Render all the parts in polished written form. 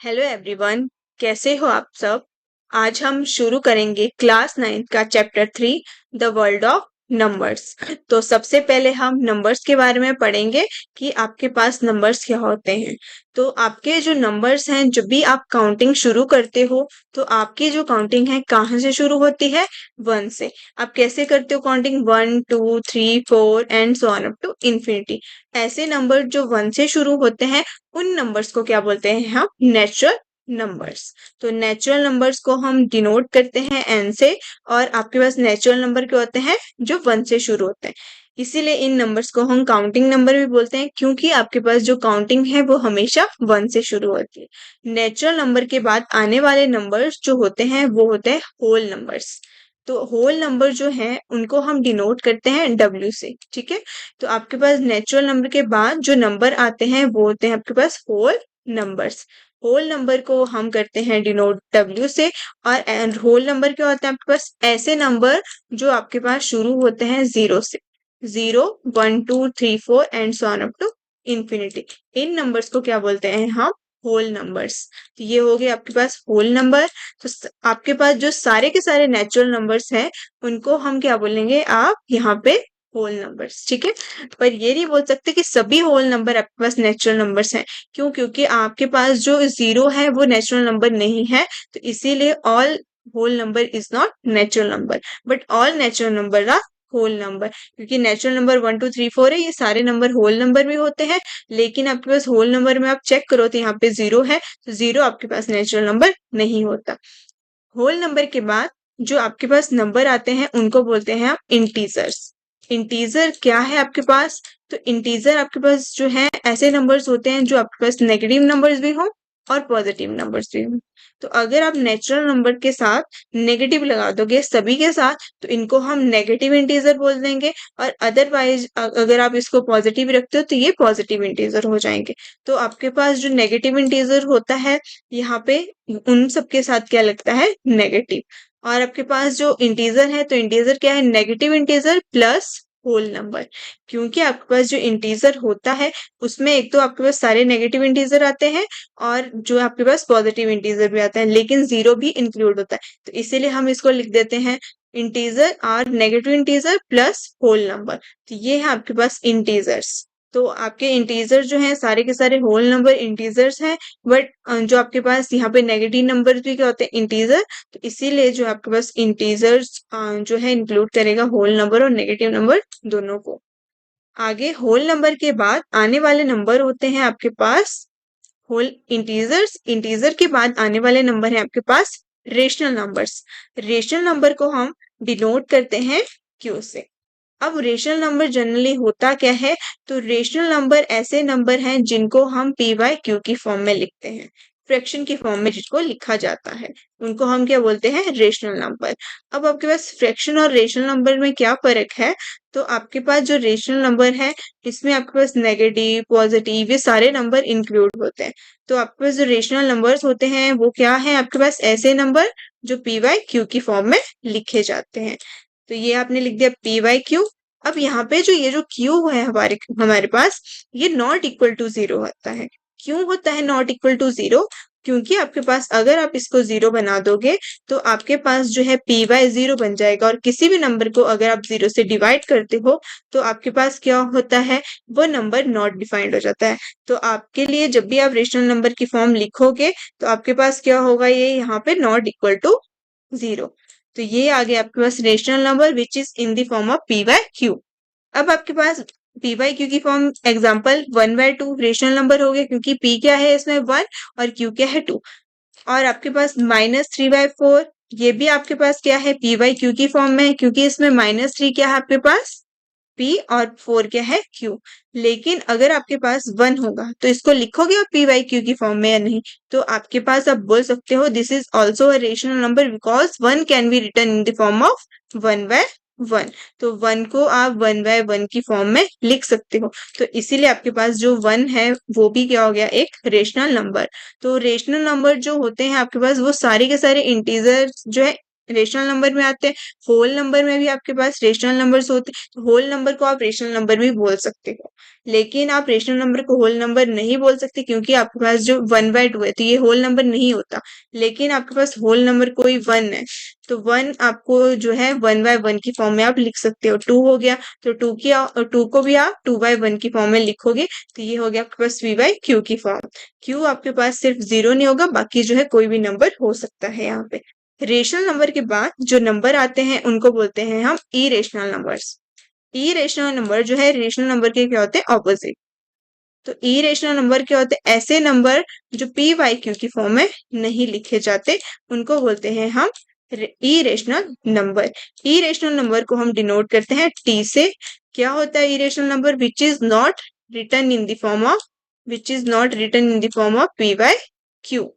Hello everyone, कैसे हो आप सब। आज हम शुरू करेंगे क्लास 9 का chapter 3 the world of numbers. तो सबसे पहले हम नंबर्स के बारे में पढ़ेंगे कि आपके पास नंबर्स क्या होते हैं। तो आपके जो नंबर्स हैं, जब भी आप काउंटिंग शुरू करते हो तो आपकी जो काउंटिंग है कहाँ से शुरू होती है? 1 से। आप कैसे करते हो counting? 1 2 3 4 and so on up to infinity. ऐसे नंबर जो 1 से शुरू होते हैं उन नंबर्स को क्या बोलते हैं हम? Natural numbers. तो नेचुरल नंबर्स को हम डिनोट करते हैं एन से। और आपके पास नेचुरल नंबर क्या होते हैं? जो 1 से शुरू होते हैं। इसीलिए इन नंबर्स को हम काउंटिंग नंबर भी बोलते हैं, क्योंकि आपके पास जो काउंटिंग है वो हमेशा 1 से शुरू होती है। नेचुरल नंबर के बाद आने वाले नंबर्स जो होते हैं वो होते हैं होल नंबर्स। तो होल नंबर जो है उनको हम डिनोट करते हैं डब्ल्यू से। ठीक है। तो आपके पास नेचुरल नंबर के बाद जो नंबर आते हैं वो होते हैं आपके पास होल नंबर्स। होल नंबर को हम करते हैं डिनोट डब्ल्यू से। और होल नंबर क्या होता है आपके पास? ऐसे नंबर जो आपके पास शुरू होते हैं 0 से। 0 1 2 3 4 and so on up to infinity. इन नंबर्स को क्या बोलते हैं हम? Whole numbers. तो ये हो गए आपके पास होल नंबर। तो आपके पास जो सारे के सारे नेचुरल नंबर्स हैं उनको हम क्या बोलेंगे? आप यहाँ पे होल नंबर्स। ठीक है। पर ये नहीं बोल सकते कि सभी होल नंबर आपके पास नेचुरल नंबर्स हैं। क्यों? क्योंकि आपके पास जो 0 है वो नेचुरल नंबर नहीं है। तो इसीलिए all whole number is not natural number, but all natural number are whole number. क्योंकि नेचुरल नंबर 1 2 3 4 है, ये सारे नंबर होल नंबर भी होते हैं। लेकिन आपके पास होल नंबर में आप चेक करो तो यहाँ पे 0 है, तो 0 आपके पास नेचुरल नंबर नहीं होता। होल नंबर के बाद जो आपके पास नंबर आते हैं उनको बोलते हैं आप इंटीजर्स। इंटीजर क्या है आपके पास? तो इंटीजर आपके पास जो है ऐसे नंबर्स होते हैं जो आपके पास नेगेटिव नंबर्स भी हो और पॉजिटिव नंबर्स भी हो। तो अगर आप नेचुरल नंबर के साथ नेगेटिव लगा दोगे सभी के साथ तो इनको हम नेगेटिव इंटीजर बोल देंगे। और अदरवाइज अगर आप इसको पॉजिटिव रखते हो तो ये पॉजिटिव इंटीजर हो जाएंगे। तो आपके पास जो नेगेटिव इंटीजर होता है यहाँ पे उन सब के साथ क्या लगता है? नेगेटिव। और आपके पास जो इंटीजर है तो इंटीजर क्या है? Negative integer plus whole number. क्योंकि आपके पास जो इंटीजर होता है उसमें एक तो आपके पास सारे नेगेटिव इंटीजर आते हैं और जो आपके पास पॉजिटिव इंटीजर भी आता है, लेकिन 0 भी इंक्लूड होता है। तो इसीलिए हम इसको लिख देते हैं इंटीजर और negative integer plus whole number. तो ये है आपके पास इंटीजर्स। तो आपके इंटीजर जो हैं सारे के सारे होल नंबर इंटीजर्स हैं। बट जो आपके पास यहाँ पे नेगेटिव नंबर भी क्या होते हैं? इंटीजर। तो इसीलिए जो आपके पास इंटीजर्स जो है इंक्लूड करेगा होल नंबर और नेगेटिव नंबर दोनों को। आगे होल नंबर के बाद आने वाले नंबर होते हैं आपके पास होल इंटीजर्स। इंटीजर के बाद आने वाले नंबर हैं आपके पास रेशनल नंबर्स। रेशनल नंबर को हम डिनोट करते हैं क्यू से। अब रेशनल नंबर जनरली होता क्या है? तो रेशनल नंबर ऐसे नंबर हैं जिनको हम पी बाय क्यू की फॉर्म में लिखते हैं। फ्रैक्शन की फॉर्म में जिसको लिखा जाता है उनको हम क्या बोलते हैं? Rational number. अब आपके पास फ्रैक्शन और रेशनल नंबर में क्या फर्क है? तो आपके पास जो रेशनल नंबर है इसमें आपके पास नेगेटिव पॉजिटिव ये सारे नंबर इंक्लूड होते हैं। तो आपके पास जो रेशनल नंबर्स होते हैं वो क्या है? आपके पास ऐसे नंबर जो पी बाय क्यू की फॉर्म में लिखे जाते हैं। तो ये आपने लिख दिया पी बाय क्यू। अब यहाँ पे जो ये जो क्यू है हमारे हमारे पास ये नॉट इक्वल टू 0 होता है। क्यों होता है नॉट इक्वल टू 0? क्योंकि आपके पास अगर आप इसको 0 बना दोगे तो आपके पास जो है पी बाय 0 बन जाएगा। और किसी भी नंबर को अगर आप 0 से डिवाइड करते हो तो आपके पास क्या होता है? वो नंबर नॉट डिफाइंड हो जाता है। तो आपके लिए जब भी आप रेशनल नंबर की फॉर्म लिखोगे तो आपके पास क्या होगा? ये यहाँ पे नॉट इक्वल टू 0। तो ये आ गया आपके पास rational number which is in the form of P by Q. अब आपके पास पी बाय क्यू की form example 1 by 2 rational number हो गया, क्योंकि पी क्या है इसमें 1 और क्यू क्या है 2। और आपके पास -3 बाय 4 ये भी आपके पास क्या है? पी बाय क्यू की फॉर्म में, क्योंकि इसमें -3 क्या है आपके पास? पी और 4 क्या है? क्यू। लेकिन अगर आपके पास 1 होगा तो इसको लिखोगे आप पी बाय क्यू की फॉर्म में या नहीं? तो आपके पास आप बोल सकते हो this is also a rational number because 1 can be written in the form of 1 by 1। तो 1 को आप 1 बाय 1 की फॉर्म में लिख सकते हो। तो इसीलिए आपके पास जो 1 है वो भी क्या हो गया? एक रेशनल नंबर। तो रेशनल नंबर जो होते हैं आपके पास वो सारे के सारे इंटीजर जो है रेशनल नंबर में आते हैं। होल नंबर में भी आपके पास रेशनल नंबर्स होते हैं, तो होल नंबर को आप रेशनल नंबर भी बोल सकते हो। लेकिन आप रेशनल नंबर को होल नंबर नहीं बोल सकते, क्योंकि आपके पास जो 1/2 है तो ये होल नंबर नहीं होता। लेकिन आपके पास होल नंबर कोई 1 है, तो 1 आपको जो है 1/1 की फॉर्म में आप लिख सकते हो। 2 हो गया तो 2 को भी आप 2/1 की फॉर्म में लिखोगे, तो ये हो गया आपके पास v/q की फॉर्म। q आपके पास सिर्फ 0 नहीं होगा, बाकी जो है कोई भी नंबर हो सकता है यहाँ पे। रेशनल नंबर के बाद जो नंबर आते हैं उनको बोलते हैं हम इरेशनल नंबर्स। इरेशनल नंबर जो है रेशनल नंबर के क्या होते हैं, ऑपोजिट। तो इरेशनल नंबर क्या होते हैं, ऐसे नंबर जो p/q की फॉर्म में नहीं लिखे जाते, उनको बोलते हैं हम इरेशनल नंबर। इरेशनल नंबर को हम डिनोट करते हैं t से। क्या होता है irrational number, which is not written in the form of p/q।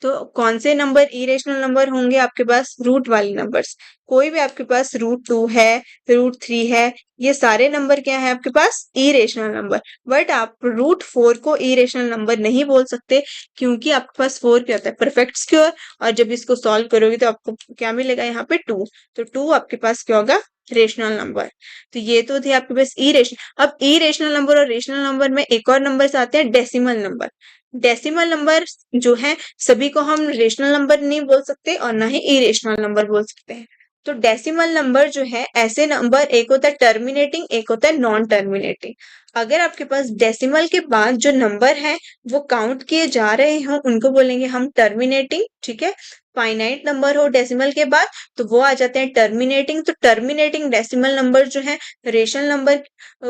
तो कौन से नंबर इरेशनल नंबर होंगे आपके पास, रूट वाले नंबर्स। कोई भी आपके पास √2 है, √3 है, ये सारे नंबर क्या है आपके पास, इरेशनल नंबर। बट आप √4 को इरेशनल नंबर नहीं बोल सकते, क्योंकि आपके पास 4 क्या होता है, परफेक्ट स्क्वायर। और जब इसको सॉल्व करोगे तो आपको क्या मिलेगा, यहाँ पे 2। तो 2 आपके पास क्या होगा, रेशनल नंबर। तो ये तो थे आपके पास इरेशनल। अब इरेशनल नंबर और रेशनल नंबर में एक और नंबर आते हैं, डेसिमल नंबर। डेसिमल नंबर जो है सभी को हम रेशनल नंबर नहीं बोल सकते और ना ही इरेशनल नंबर बोल सकते हैं। तो डेसिमल नंबर जो है ऐसे नंबर, एक होता है टर्मिनेटिंग, एक होता है नॉन टर्मिनेटिंग। अगर आपके पास डेसिमल के बाद जो नंबर है वो काउंट किए जा रहे हो, उनको बोलेंगे हम टर्मिनेटिंग, ठीक है। फाइनाइट नंबर हो डेसिमल के बाद तो वो आ जाते हैं टर्मिनेटिंग। तो टर्मिनेटिंग डेसिमल नंबर जो है रेशनल नंबर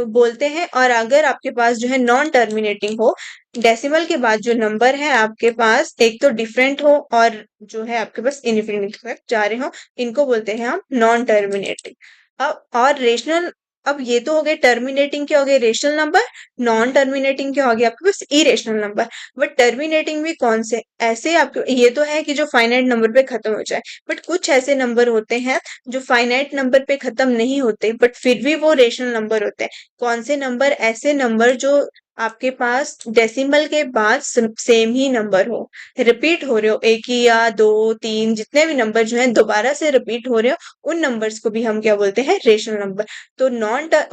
बोलते हैं। और अगर आपके पास जो है नॉन टर्मिनेटिंग हो, डेसिमल के बाद जो नंबर है आपके पास, एक तो डिफरेंट हो और जो है आपके पास इनफिनिटी तक जा रहे हो, इनको बोलते हैं हम नॉन टर्मिनेटिंग। अब और रेशनल, अब ये तो हो गए टर्मिनेटिंग के, हो गए रेशनल नंबर। नॉन टर्मिनेटिंग के हो गए आपके पास इरेशनल नंबर। बट टर्मिनेटिंग भी कौन से, ऐसे आपके ये तो है कि जो फाइनाइट नंबर पे खत्म हो जाए, बट कुछ ऐसे नंबर होते हैं जो फाइनाइट नंबर पे खत्म नहीं होते बट फिर भी वो रेशनल नंबर होते हैं। कौन से नंबर, ऐसे नंबर जो आपके पास डेसिमल के बाद सेम ही नंबर हो, रिपीट हो रहे हो, एक ही या 2 3 जितने भी नंबर जो है दोबारा से रिपीट हो रहे हो, उन नंबर्स को भी हम क्या बोलते हैं, रेशनल नंबर। तो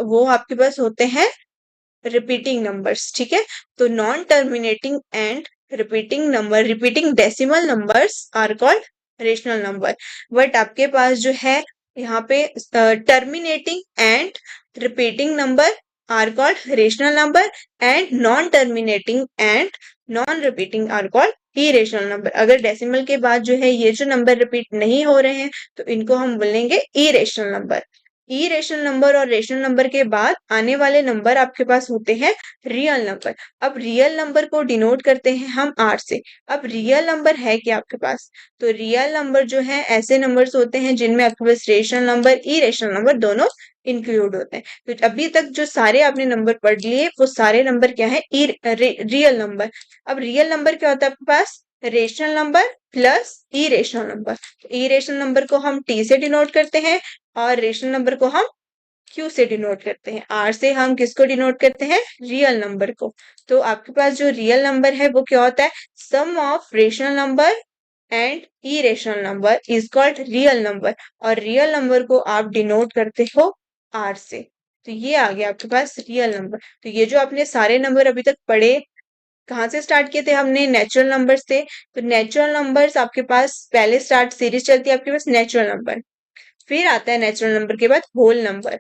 वो आपके पास होते हैं रिपीटिंग नंबर्स, ठीक है। तो non terminating and repeating decimal numbers are called rational number. But आपके पास जो है यहाँ पे terminating and repeating number are called rational number, and non terminating and non repeating are called irrational number. अगर डेसिमल के बाद जो है ये जो नंबर रिपीट नहीं हो रहे हैं तो इनको हम बोलेंगे इरेशनल नंबर। इरेशनल नंबर और रेशनल नंबर के बाद आने वाले नंबर आपके पास होते हैं रियल नंबर। अब रियल नंबर को डिनोट करते हैं हम R से। अब रियल नंबर है क्या आपके पास, तो रियल नंबर जो है ऐसे नंबर्स होते हैं जिनमें आपके पास रेशनल नंबर इरेशनल नंबर दोनों इंक्लूड होते हैं। तो अभी तक जो सारे आपने नंबर पढ़ लिए वो सारे नंबर क्या है, रियल नंबर। अब रियल नंबर क्या होता है आपके पास, rational number plus irrational number. Irrational number को हम T से डिनोट करते हैं और रेशनल नंबर को हम Q से डिनोट करते हैं। R से हम किसको डिनोट करते हैं, रियल नंबर को। तो आपके पास जो रियल नंबर है वो क्या होता है, sum of rational number and irrational number is called real number. और रियल नंबर को आप डिनोट करते हो R से। तो ये आ गया आपके पास रियल नंबर। तो ये जो आपने सारे नंबर अभी तक पढ़े, कहाँ से स्टार्ट किए थे हमने, नेचुरल नंबर्स से। तो नेचुरल नंबर्स आपके पास पहले स्टार्ट सीरीज चलती है आपके पास नेचुरल नंबर, फिर आता है नेचुरल नंबर के बाद होल नंबर।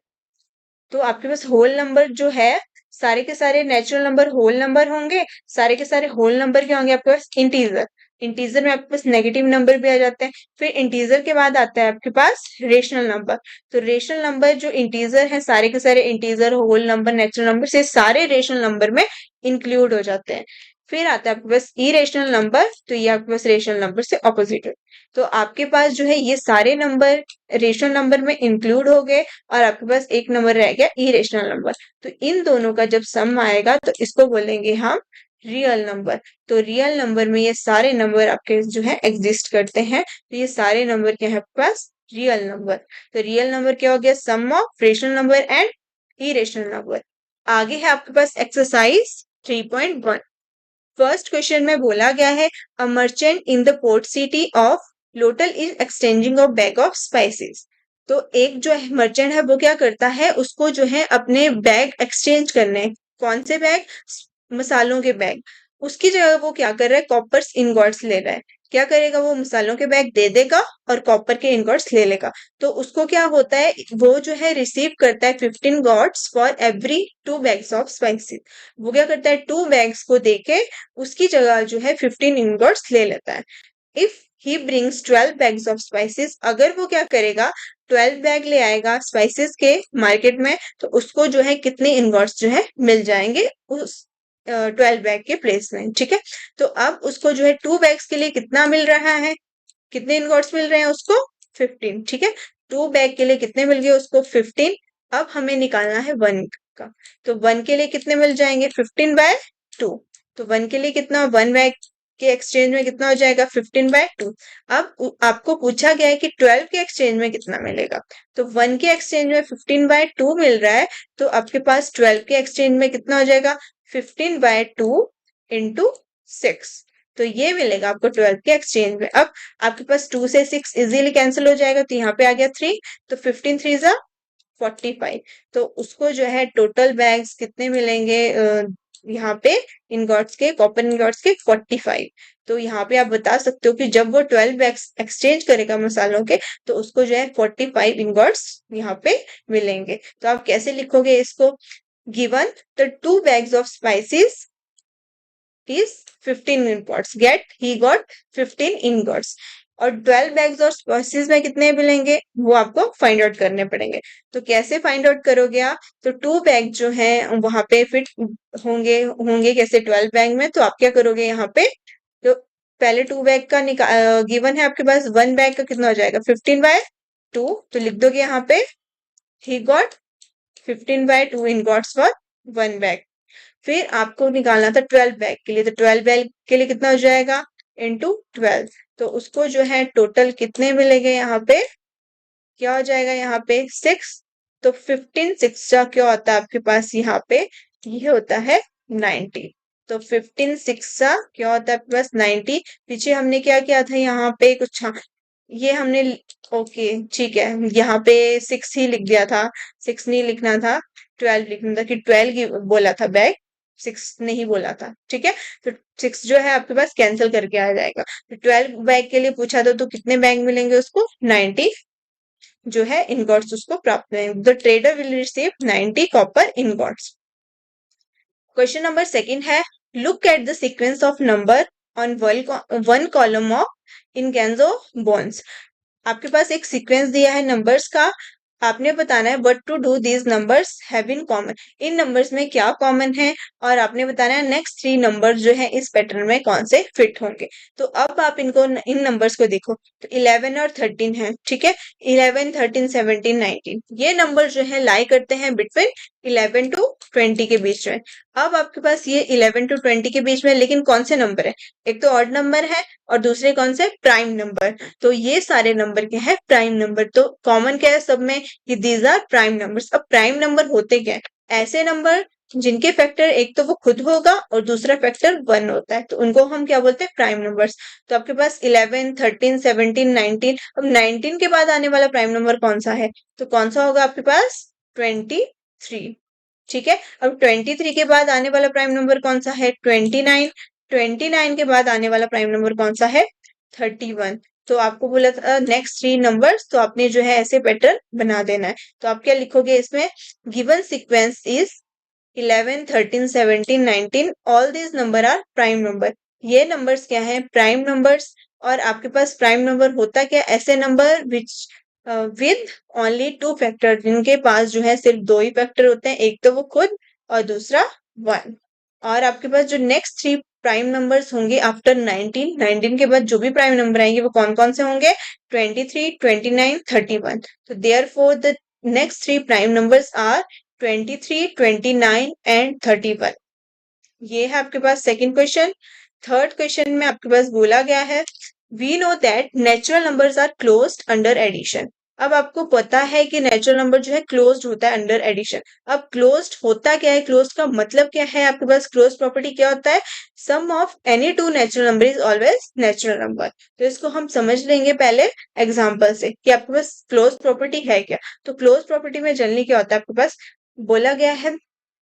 तो आपके पास होल नंबर जो है, सारे के सारे नेचुरल नंबर होल नंबर होंगे, सारे के सारे होल नंबर क्या होंगे आपके पास, इंटीजर। इंटीजर में आपके पास नेगेटिव नंबर भी आ जाते हैं। फिर इंटीजर के बाद आता है आपके पास रेशनल नंबर। तो रेशनल नंबर जो इंटीजर है, सारे के सारे integer, whole number, natural number से सारे रेशनल नंबर में इंक्लूड हो जाते हैं। फिर आता है आपके पास इरेशनल नंबर, तो ये आपके पास रेशनल नंबर से ऑपोजिट है। तो आपके पास जो है ये सारे नंबर रेशनल नंबर में इंक्लूड हो गए और आपके पास एक नंबर रह गया इरेशनल नंबर। तो इन दोनों का जब सम आएगा तो इसको बोलेंगे हम रियल नंबर। तो रियल नंबर में ये सारे नंबर आपके जो है एग्जिस्ट करते हैं। तो ये सारे नंबर क्या है आपके पास, रियल नंबर। तो रियल नंबर क्या हो गया, sum of rational number and irrational number. आगे है आपके पास एक्सरसाइज 3.1। फर्स्ट क्वेश्चन में बोला गया है, a merchant in the port city of Lothal is exchanging of bag of spices. तो एक जो है मर्चेंट है वो क्या करता है, उसको जो है अपने बैग एक्सचेंज करने हैं। कौन से बैग? मसालों के बैग। उसकी जगह वो क्या कर रहा है, कॉपर्स इनगॉट्स ले रहा है। क्या करेगा वो, मसालों के बैग दे देगा और कॉपर के इनगॉट्स ले लेगा। तो उसको क्या होता है, वो जो है रिसीव करता है 15 gots for every 2 bags of spices. वो क्या करता है, 2 बैग्स को देके उसकी जगह जो है 15 इनगॉट्स ले लेता है। If he brings 12 bags of spices, अगर वो क्या करेगा 12 बैग ले आएगा स्पाइसेस के मार्केट में, तो उसको जो है कितने इनगॉट्स जो है मिल जाएंगे उस 12 बैग के प्लेस में। ठीक है, तो अब उसको जो है 2 बैग्स के लिए कितना मिल रहा है, कितने इनगॉट्स मिल रहे हैं उसको, 15। ठीक है, 2 बैग के लिए कितने मिल गए उसको, 15। अब हमें निकालना है 1 का। तो 1 के लिए कितने मिल जाएंगे, 15/2। तो 1 के लिए कितना, 1 बैग के एक्सचेंज में कितना हो जाएगा, 15/2। अब आपको पूछा गया है कि 12 के एक्सचेंज में कितना मिलेगा। तो 1 के एक्सचेंज में 15/2 मिल रहा है, तो आपके पास 12 के एक्सचेंज में कितना हो जाएगा, 15/2 इंटू 6। तो ये मिलेगा आपको 12 के एक्सचेंज में। अब आपके पास 2 से 6 इजीली कैंसिल हो जाएगा, तो यहाँ पे आ गया 3। तो 15 3 जा 45। तो उसको जो है टोटल बैग्स कितने मिलेंगे, यहाँ पे इनगॉट्स के, कॉपर इनगॉट्स के 45। तो यहाँ पे आप बता सकते हो कि जब वो 12 बैग्स एक्सचेंज करेगा मसालों के, तो उसको जो है 45 इनगॉट्स यहाँ पे मिलेंगे। तो आप कैसे लिखोगे इसको, given the 2 bags of spices is 15 ingots, get he got 15 ingots। और 12 बैग्स और स्पाइसेस में कितने मिलेंगे वो आपको फाइंड आउट करने पड़ेंगे। तो कैसे फाइंड आउट करोगे आप, तो 2 बैग जो है वहां पे फिट होंगे होंगे कैसे 12 बैग में, तो आप क्या करोगे यहाँ पे, तो पहले 2 बैग का गिवन है आपके पास, 1 बैग का कितना हो जाएगा 15/2। तो लिख दोगे यहाँ पे he got 15/2 ingots for 1 bag. फिर आपको निकालना था 12 बैग के लिए, तो 12 बैग के लिए कितना हो जाएगा, इंटू 12। तो उसको जो है टोटल कितने मिलेंगे यहाँ पे, क्या हो जाएगा यहाँ पे 6। तो 15 6 का क्या होता है आपके पास यहाँ पे, ये होता है 90। तो 15 6 का क्या होता है आपके पास 90। पीछे हमने क्या किया था यहाँ पे कुछ, हाँ ये हमने, ओके ठीक है, यहाँ पे 6 ही लिख दिया था, 6 नहीं लिखना था, 12 लिखना था, कि 12 बोला था बैग, 6 नहीं बोला था। ठीक है, तो 6 जो है आपके पास कैंसिल करके आ जाएगा। तो 12 बैग के लिए पूछा तो कितने बैग मिलेंगे उसको, 90 जो है इनगॉट्स उसको प्राप्त होंगे। The trader will receive 90 copper ingots. Question number second है, look at the sequence of number on one column of इनगेंजो बोन्स। आपके पास एक सीक्वेंस दिया है नंबर्स का, आपने बताना है what to do these numbers have in common, इन नंबर्स में क्या कॉमन है, और आपने बताना है नेक्स्ट 3 नंबर जो है इस पैटर्न में कौन से फिट होंगे। तो अब आप इनको इन नंबर्स को देखो, तो 11 और 13 है। ठीक है, 11 13 17 19 ये नंबर जो है लाई करते हैं बिटवीन 11 टू 20 के बीच में। अब आपके पास ये 11 टू 20 के बीच में, लेकिन कौन से नंबर है, एक तो ऑड नंबर है और दूसरे कौन से, प्राइम नंबर। तो ये सारे नंबर क्या है, प्राइम नंबर। तो कॉमन क्या है सब में, कि दीज आर प्राइम नंबर्स। अब प्राइम नंबर होते क्या है, ऐसे नंबर जिनके फैक्टर एक तो वो खुद होगा और दूसरा फैक्टर 1 होता है, तो उनको हम क्या बोलते हैं, प्राइम नंबर्स। तो आपके पास 11 13 17 19, अब 19 के बाद आने वाला प्राइम नंबर कौन सा है, तो कौन सा होगा आपके पास, 23। ठीक है, अब 23 के बाद आने वाला प्राइम नंबर कौन सा है, 29। 29 के बाद आने वाला प्राइम नंबर कौन सा है, 31। तो आपको बोला था नेक्स्ट 3 नंबर्स, तो आपने जो है ऐसे पैटर्न बना देना है। तो आप क्या लिखोगे इसमें, given sequence is 11 13 17 19 all these number are prime number. ये नंबर्स क्या है, प्राइम नंबर्स। और आपके पास प्राइम नंबर होता क्या, ऐसे number which with only 2 factor, जिनके पास जो है सिर्फ 2 ही फैक्टर होते हैं, एक तो वो खुद और दूसरा 1। और आपके पास जो नेक्स्ट 3 प्राइम नंबर्स होंगे आफ्टर 19, 19 के बाद जो भी प्राइम नंबर आएंगे वो कौन कौन से होंगे, 23 29 31। तो therefore the next 3 prime numbers are 23 29 and 31। ये है आपके पास सेकंड क्वेश्चन। थर्ड क्वेश्चन में आपके पास बोला गया है, we know that natural numbers are closed under addition. अब आपको पता है कि नेचुरल नंबर जो है क्लोज्ड होता है अंडर एडिशन। अब क्लोज्ड होता क्या है, क्लोज्ड का मतलब क्या है, आपके पास क्लोज्ड प्रॉपर्टी क्या होता है, sum of any two natural number is always natural number. तो इसको हम समझ लेंगे पहले एग्जांपल से कि आपके पास क्लोज प्रॉपर्टी है क्या। तो क्लोज प्रॉपर्टी में जनरली क्या होता है, आपके पास बोला गया है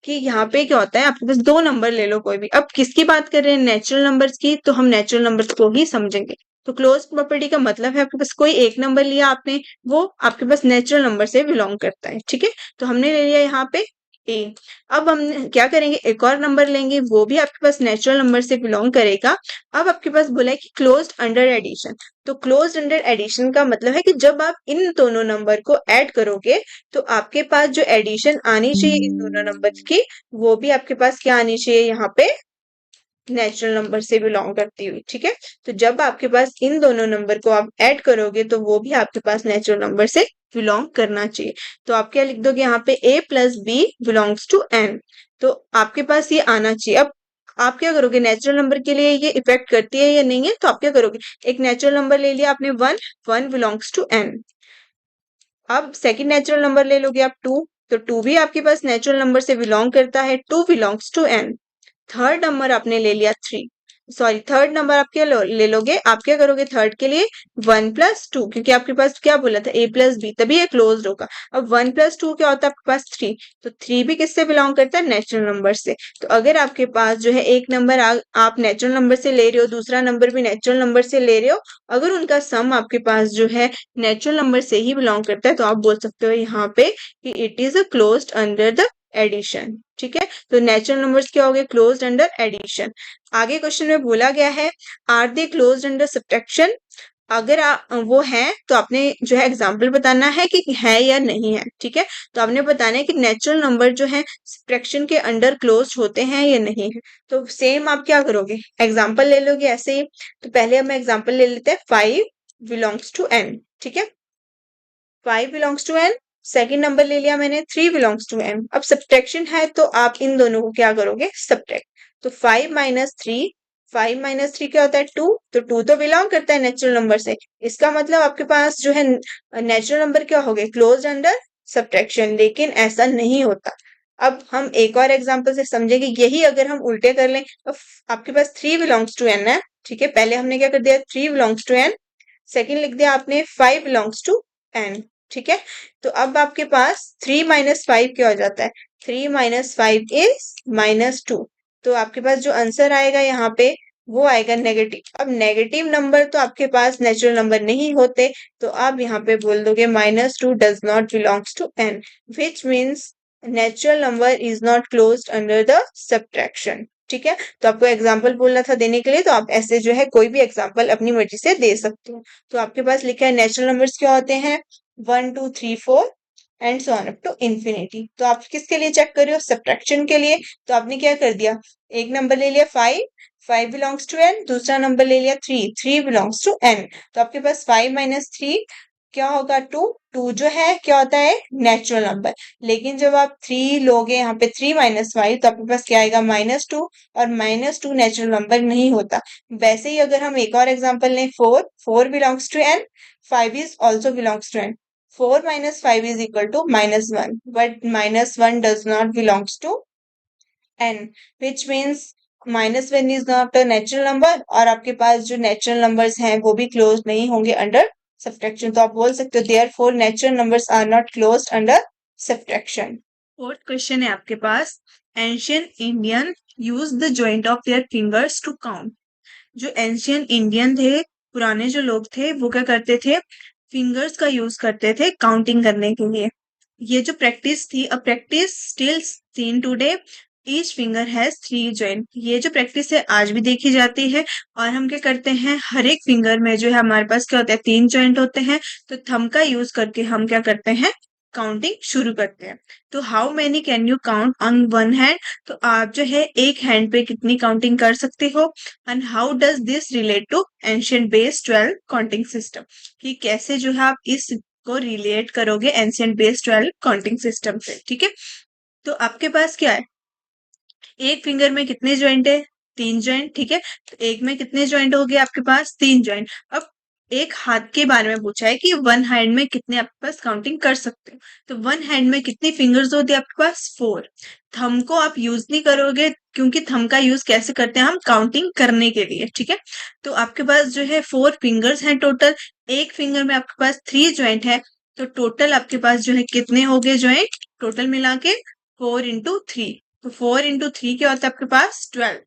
कि यहाँ पे क्या होता है, आपके पास दो नंबर ले लो कोई भी। अब किसकी बात कर रहे हैं, नेचुरल नंबर्स की, तो हम नेचुरल नंबर्स को ही समझेंगे। तो क्लोज प्रॉपर्टी का मतलब है आपके पास कोई एक नंबर लिया आपने, वो आपके पास नेचुरल नंबर से बिलोंग करता है, ठीक है। तो हमने ले लिया यहाँ पे ए। अब हम क्या करेंगे, एक और नंबर लेंगे, वो भी आपके पास नेचुरल नंबर से बिलोंग करेगा। अब आपके पास बोला है कि क्लोज्ड अंडर एडिशन। तो क्लोज्ड अंडर एडिशन का मतलब है कि जब आप इन दोनों नंबर को ऐड करोगे तो आपके पास जो एडिशन आनी चाहिए इन दोनों नंबर्स की, वो भी आपके पास क्या आनी चाहिए, यहाँ पे नेचुरल नंबर से बिलोंग करती हुई, ठीक है। तो जब आपके पास इन दोनों नंबर को आप ऐड करोगे तो वो भी आपके पास नेचुरल नंबर से बिलोंग करना चाहिए। तो आप क्या लिख दोगे यहाँ पे, a plus B belongs to n। तो आपके पास ये आना चाहिए। अब आप क्या करोगे, नेचुरल नंबर के लिए ये इफेक्ट करती है या नहीं है, तो आप क्या करोगे, एक नेचुरल नंबर ले लिया आपने one, one belongs to n। अब सेकंड नेचुरल नंबर ले लोगे आप टू, तो टू भी आपके पास नेचुरल नंबर से बिलोंग करता है, two belongs to n। Third number आपने ले लिया थ्री, सॉरी थर्ड नंबर आप क्या ले लोगे, आप क्या करोगे थर्ड के लिए, वन प्लस टू, क्योंकि आपके पास क्या बोला था, ए प्लस बी, तभी ये क्लोज होगा। अब वन प्लस टू क्या होता है आपके पास, थ्री। तो थ्री भी किससे बिलोंग करता है, नेचुरल नंबर से। तो अगर आपके पास जो है एक नंबर आप नेचुरल नंबर से ले रहे हो, दूसरा नंबर भी नेचुरल नंबर से ले रहे हो, अगर उनका सम आपके पास जो है नेचुरल नंबर से ही बिलोंग करता है, तो आप बोल सकते हो यहाँ पे कि it is a closed under the addition, ठीक है। तो नेचुरल नंबर्स क्या हो गए, क्लोज्ड अंडर एडिशन। आगे क्वेश्चन में बोला गया है, are they closed under subtraction. अगर वो है तो आपने जो है एग्जाम्पल बताना है कि है या नहीं है, ठीक है। तो आपने बताना है कि नेचुरल नंबर जो है सब्ट्रैक्शन के अंडर क्लोज होते हैं या नहीं है। तो सेम आप क्या करोगे, एग्जाम्पल ले लोगे ऐसे ही। तो पहले हम एग्जाम्पल ले लेते हैं, फाइव बिलोंग्स टू एन, ठीक है। Five belongs to N, second number ले लिया मैंने, थ्री बिलोंग्स टू एन। अब सब्ट्रैक्शन है तो आप इन दोनों को क्या करोगे, सब्ट्रैक्ट। तो five minus three, five minus three क्या होता है, टू। तो टू तो बिलोंग करता है नेचुरल नंबर से, इसका मतलब आपके पास जो है नेचुरल नंबर क्या हो गए, क्लोज अंडर सब्ट्रैक्शन। लेकिन ऐसा नहीं होता। अब हम एक और एग्जांपल से समझेंगे, यही अगर हम उल्टे कर लें तो आपके पास थ्री बिलोंग्स टू एन है, ठीक है। पहले हमने क्या कर दिया, three belongs to N, second लिख दिया आपने फाइव बिलोंग्स टू एन, ठीक है। तो अब आपके पास थ्री माइनस फाइव क्या हो जाता है, three minus five is minus two. तो आपके पास जो आंसर आएगा यहाँ पे वो आएगा नेगेटिव। अब नेगेटिव नंबर तो आपके पास नेचुरल नंबर नहीं होते, तो आप यहाँ पे बोल दोगे minus two does not belongs to N, which means natural number is not close under the subtraction, ठीक है। तो आपको एग्जाम्पल बोलना था देने के लिए, तो आप ऐसे जो है कोई भी एग्जाम्पल अपनी मर्जी से दे सकते हो। तो आपके पास लिखा है नेचुरल नंबर्स क्या होते हैं, one two three four and so on up to infinity. तो आप किसके लिए चेक कर रहे हो, सब्ट्रैक्शन के लिए। तो आपने क्या कर दिया, एक नंबर ले लिया five, five belongs to N, दूसरा नंबर ले लिया three, three belongs to N. तो आपके पास फाइव माइनस थ्री क्या होगा, टू। टू जो है क्या होता है, नेचुरल नंबर। लेकिन जब आप थ्री लोगे यहाँ पे, थ्री माइनस फाइव, तो आपके पास क्या आएगा, माइनस टू। और माइनस टू नेचुरल नंबर नहीं होता। वैसे ही अगर हम एक और एग्जांपल लें, four, four belongs to N, five is also belongs to N. Four minus five is equal to minus one, but minus one does not belongs to N, which means minus one is not a natural number, और आपके पास जो natural numbers हैं वो भी close नहीं होंगे under subtraction. तो आप बोल सकते हो therefore natural numbers are not close under subtraction. Fourth question है आपके पास, ancient Indian use the joint of their fingers to count. जो एंशियंट इंडियन थे, पुराने जो लोग थे, वो क्या करते थे, फिंगर्स का यूज करते थे काउंटिंग करने के लिए। ये जो प्रैक्टिस थी, a practice still seen today, each finger has three joint. ये जो प्रैक्टिस है आज भी देखी जाती है। और हम क्या करते हैं, हर एक फिंगर में जो है हमारे पास क्या होता है, तीन जॉइंट होते हैं। तो थंब का यूज करके हम क्या करते हैं, काउंटिंग शुरू करते हैं। तो how many can you count on one hand. तो आप जो है एक हैंड पे कितनी काउंटिंग कर सकते हो। And how does this relate to ancient base 12 counting system, कि कैसे जो है आप इस को रिलेट करोगे एंशियंट बेस 12 काउंटिंग सिस्टम से, ठीक है। तो आपके पास क्या है, एक फिंगर में कितने जॉइंट है, तीन जॉइंट, ठीक है। तो एक में कितने जॉइंट हो गए आपके पास, तीन जॉइंट। अब एक हाथ के बारे में पूछा है कि वन हैंड में कितने आपके पास काउंटिंग कर सकते हो। तो वन हैंड में कितनी फिंगर्स होती है आपके पास? 4। थंब को आप यूज नहीं करोगे, क्योंकि थंब का यूज कैसे करते हैं हम? काउंटिंग करने के लिए, ठीक है। तो आपके पास जो है 4 फिंगर्स हैं टोटल। एक फिंगर में आपके पास 3 ज्वाइंट है। तो टोटल आपके पास जो है कितने हो गए ज्वाइंट? टोटल मिला के 4 × 3। तो 4 × 3 क्या होता है आपके पास? 12।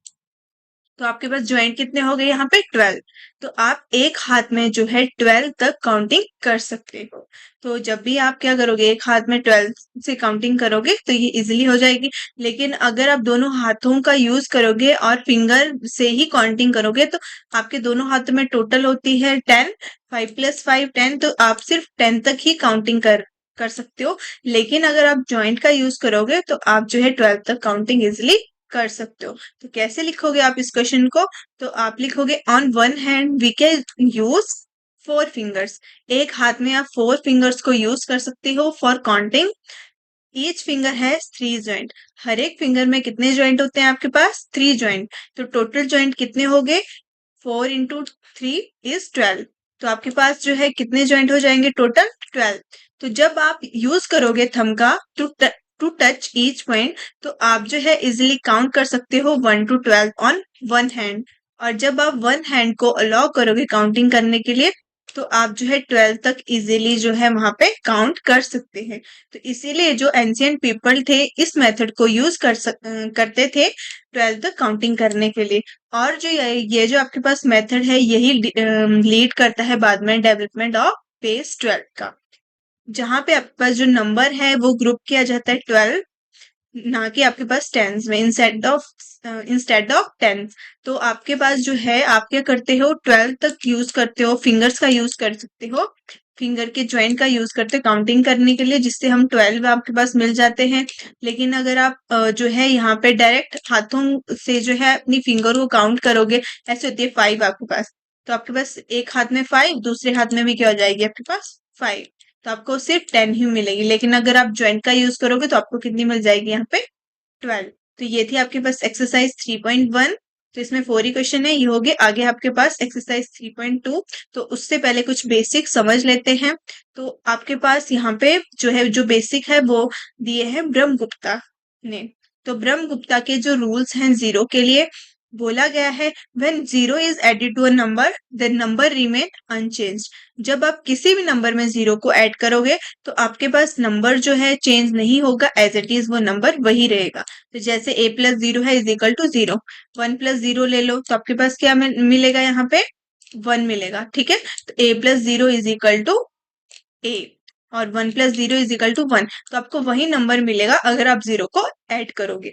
तो आपके पास ज्वाइंट कितने हो गए यहाँ पे? 12। तो आप एक हाथ में जो है 12 तक काउंटिंग कर सकते हो। तो जब भी आप क्या करोगे, एक हाथ में 12 से काउंटिंग करोगे तो ये इजीली हो जाएगी। लेकिन अगर आप दोनों हाथों का यूज करोगे और फिंगर से ही काउंटिंग करोगे तो आपके दोनों हाथों में टोटल होती है 10। 5 + 5 10। तो आप सिर्फ 10 तक ही काउंटिंग कर सकते हो। लेकिन अगर आप ज्वाइंट का यूज करोगे तो आप जो है 12 तक काउंटिंग इजिली कर सकते हो। तो कैसे लिखोगे आप इस क्वेश्चन को? तो आप लिखोगे on one hand we can use 4 fingers. एक हाथ में आप 4 फिंगर्स को यूज कर सकते हो for counting. Each finger has 3 joint. हर एक फिंगर में कितने ज्वाइंट होते हैं आपके पास? 3 ज्वाइंट। तो टोटल ज्वाइंट कितने हो गए? 4 × 3 इज 12। तो आपके पास जो है कितने ज्वाइंट हो जाएंगे? टोटल 12। तो जब आप यूज करोगे थंब का टू टच ईच पॉइंट, तो आप जो है इजिली काउंट कर सकते हो 1 to 12 ऑन वन हैंड। और जब आप वन हैंड को अलाउ करोगे काउंटिंग करने के लिए, तो आप जो है 12 तक इजीली जो है वहां पे काउंट कर सकते हैं। तो इसीलिए जो एंशियंट पीपल थे इस मेथड को यूज करते थे 12 तक काउंटिंग करने के लिए। और जो ये जो आपके पास मेथड है यही लीड करता है बाद में डेवलपमेंट ऑफ बेस 12 का, जहां पे आपके पास जो नंबर है वो ग्रुप किया जाता है 12, ना कि आपके पास टेंस में, इंस्टेड ऑफ टेंस। तो आपके पास जो है आप क्या करते हो? 12 तक यूज करते हो, फिंगर्स का यूज कर सकते हो, फिंगर के ज्वाइंट का यूज करते हो काउंटिंग करने के लिए, जिससे हम 12 आपके पास मिल जाते हैं। लेकिन अगर आप जो है यहाँ पे डायरेक्ट हाथों से जो है अपनी फिंगर को काउंट करोगे, ऐसे होती है 5 आपके पास। तो आपके पास एक हाथ में 5, दूसरे हाथ में भी क्या हो जाएगी आपके पास? 5। तो आपको सिर्फ 10 ही मिलेगी। लेकिन अगर आप ज्वाइंट का यूज करोगे तो आपको कितनी मिल जाएगी यहाँ पे? 12। तो ये थी आपके पास एक्सरसाइज 3.1। तो इसमें 4 ही क्वेश्चन है, ये हो गए। आगे आपके पास एक्सरसाइज 3.2। तो उससे पहले कुछ बेसिक समझ लेते हैं। तो आपके पास यहाँ पे जो है जो बेसिक है वो दिए हैं ब्रह्मगुप्ता ने। तो ब्रह्मगुप्ता के जो रूल्स हैं जीरो के लिए, बोला गया है when zero is added to a number the number remain unchanged. जब आप किसी भी नंबर में जीरो को ऐड करोगे तो आपके पास नंबर जो है चेंज नहीं होगा, एज इट इज वो नंबर वही रहेगा। तो जैसे a + 0 है इज इक्वल टू 0। 1 + 0 ले लो तो आपके पास क्या मिलेगा? यहाँ पे 1 मिलेगा, ठीक है। तो a + 0 is equal to a, और 1 + 0 इज इक्वल टू 1। तो आपको वही नंबर मिलेगा अगर आप जीरो को ऐड करोगे।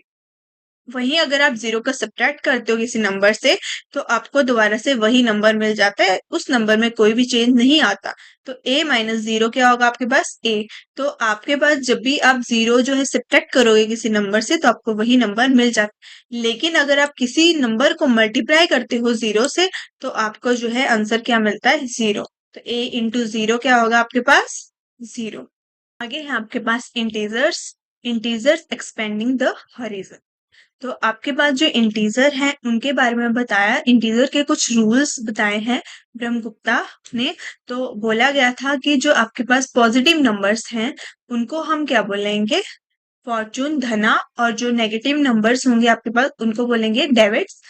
वहीं अगर आप जीरो का सब्ट्रैक्ट करते हो किसी नंबर से, तो आपको दोबारा से वही नंबर मिल जाता है, उस नंबर में कोई भी चेंज नहीं आता। तो a - 0 क्या होगा आपके पास? a। तो आपके पास जब भी आप जीरो जो है सब्ट्रैक्ट करोगे किसी नंबर से, तो आपको वही नंबर मिल जाता। लेकिन अगर आप किसी नंबर को मल्टीप्लाई करते हो जीरो से, तो आपको जो है आंसर क्या मिलता है? 0। तो a × 0 क्या होगा आपके पास? 0। आगे है आपके पास integers. Integers expanding the horizon. तो आपके पास जो इंटीजर हैं उनके बारे में बताया, इंटीजर के कुछ रूल्स बताए हैं ब्रह्मगुप्ता ने। तो बोला गया था कि जो आपके पास पॉजिटिव नंबर्स हैं उनको हम क्या बोलेंगे? फॉर्चून, धना। और जो नेगेटिव नंबर्स होंगे आपके पास उनको बोलेंगे डेविड्स,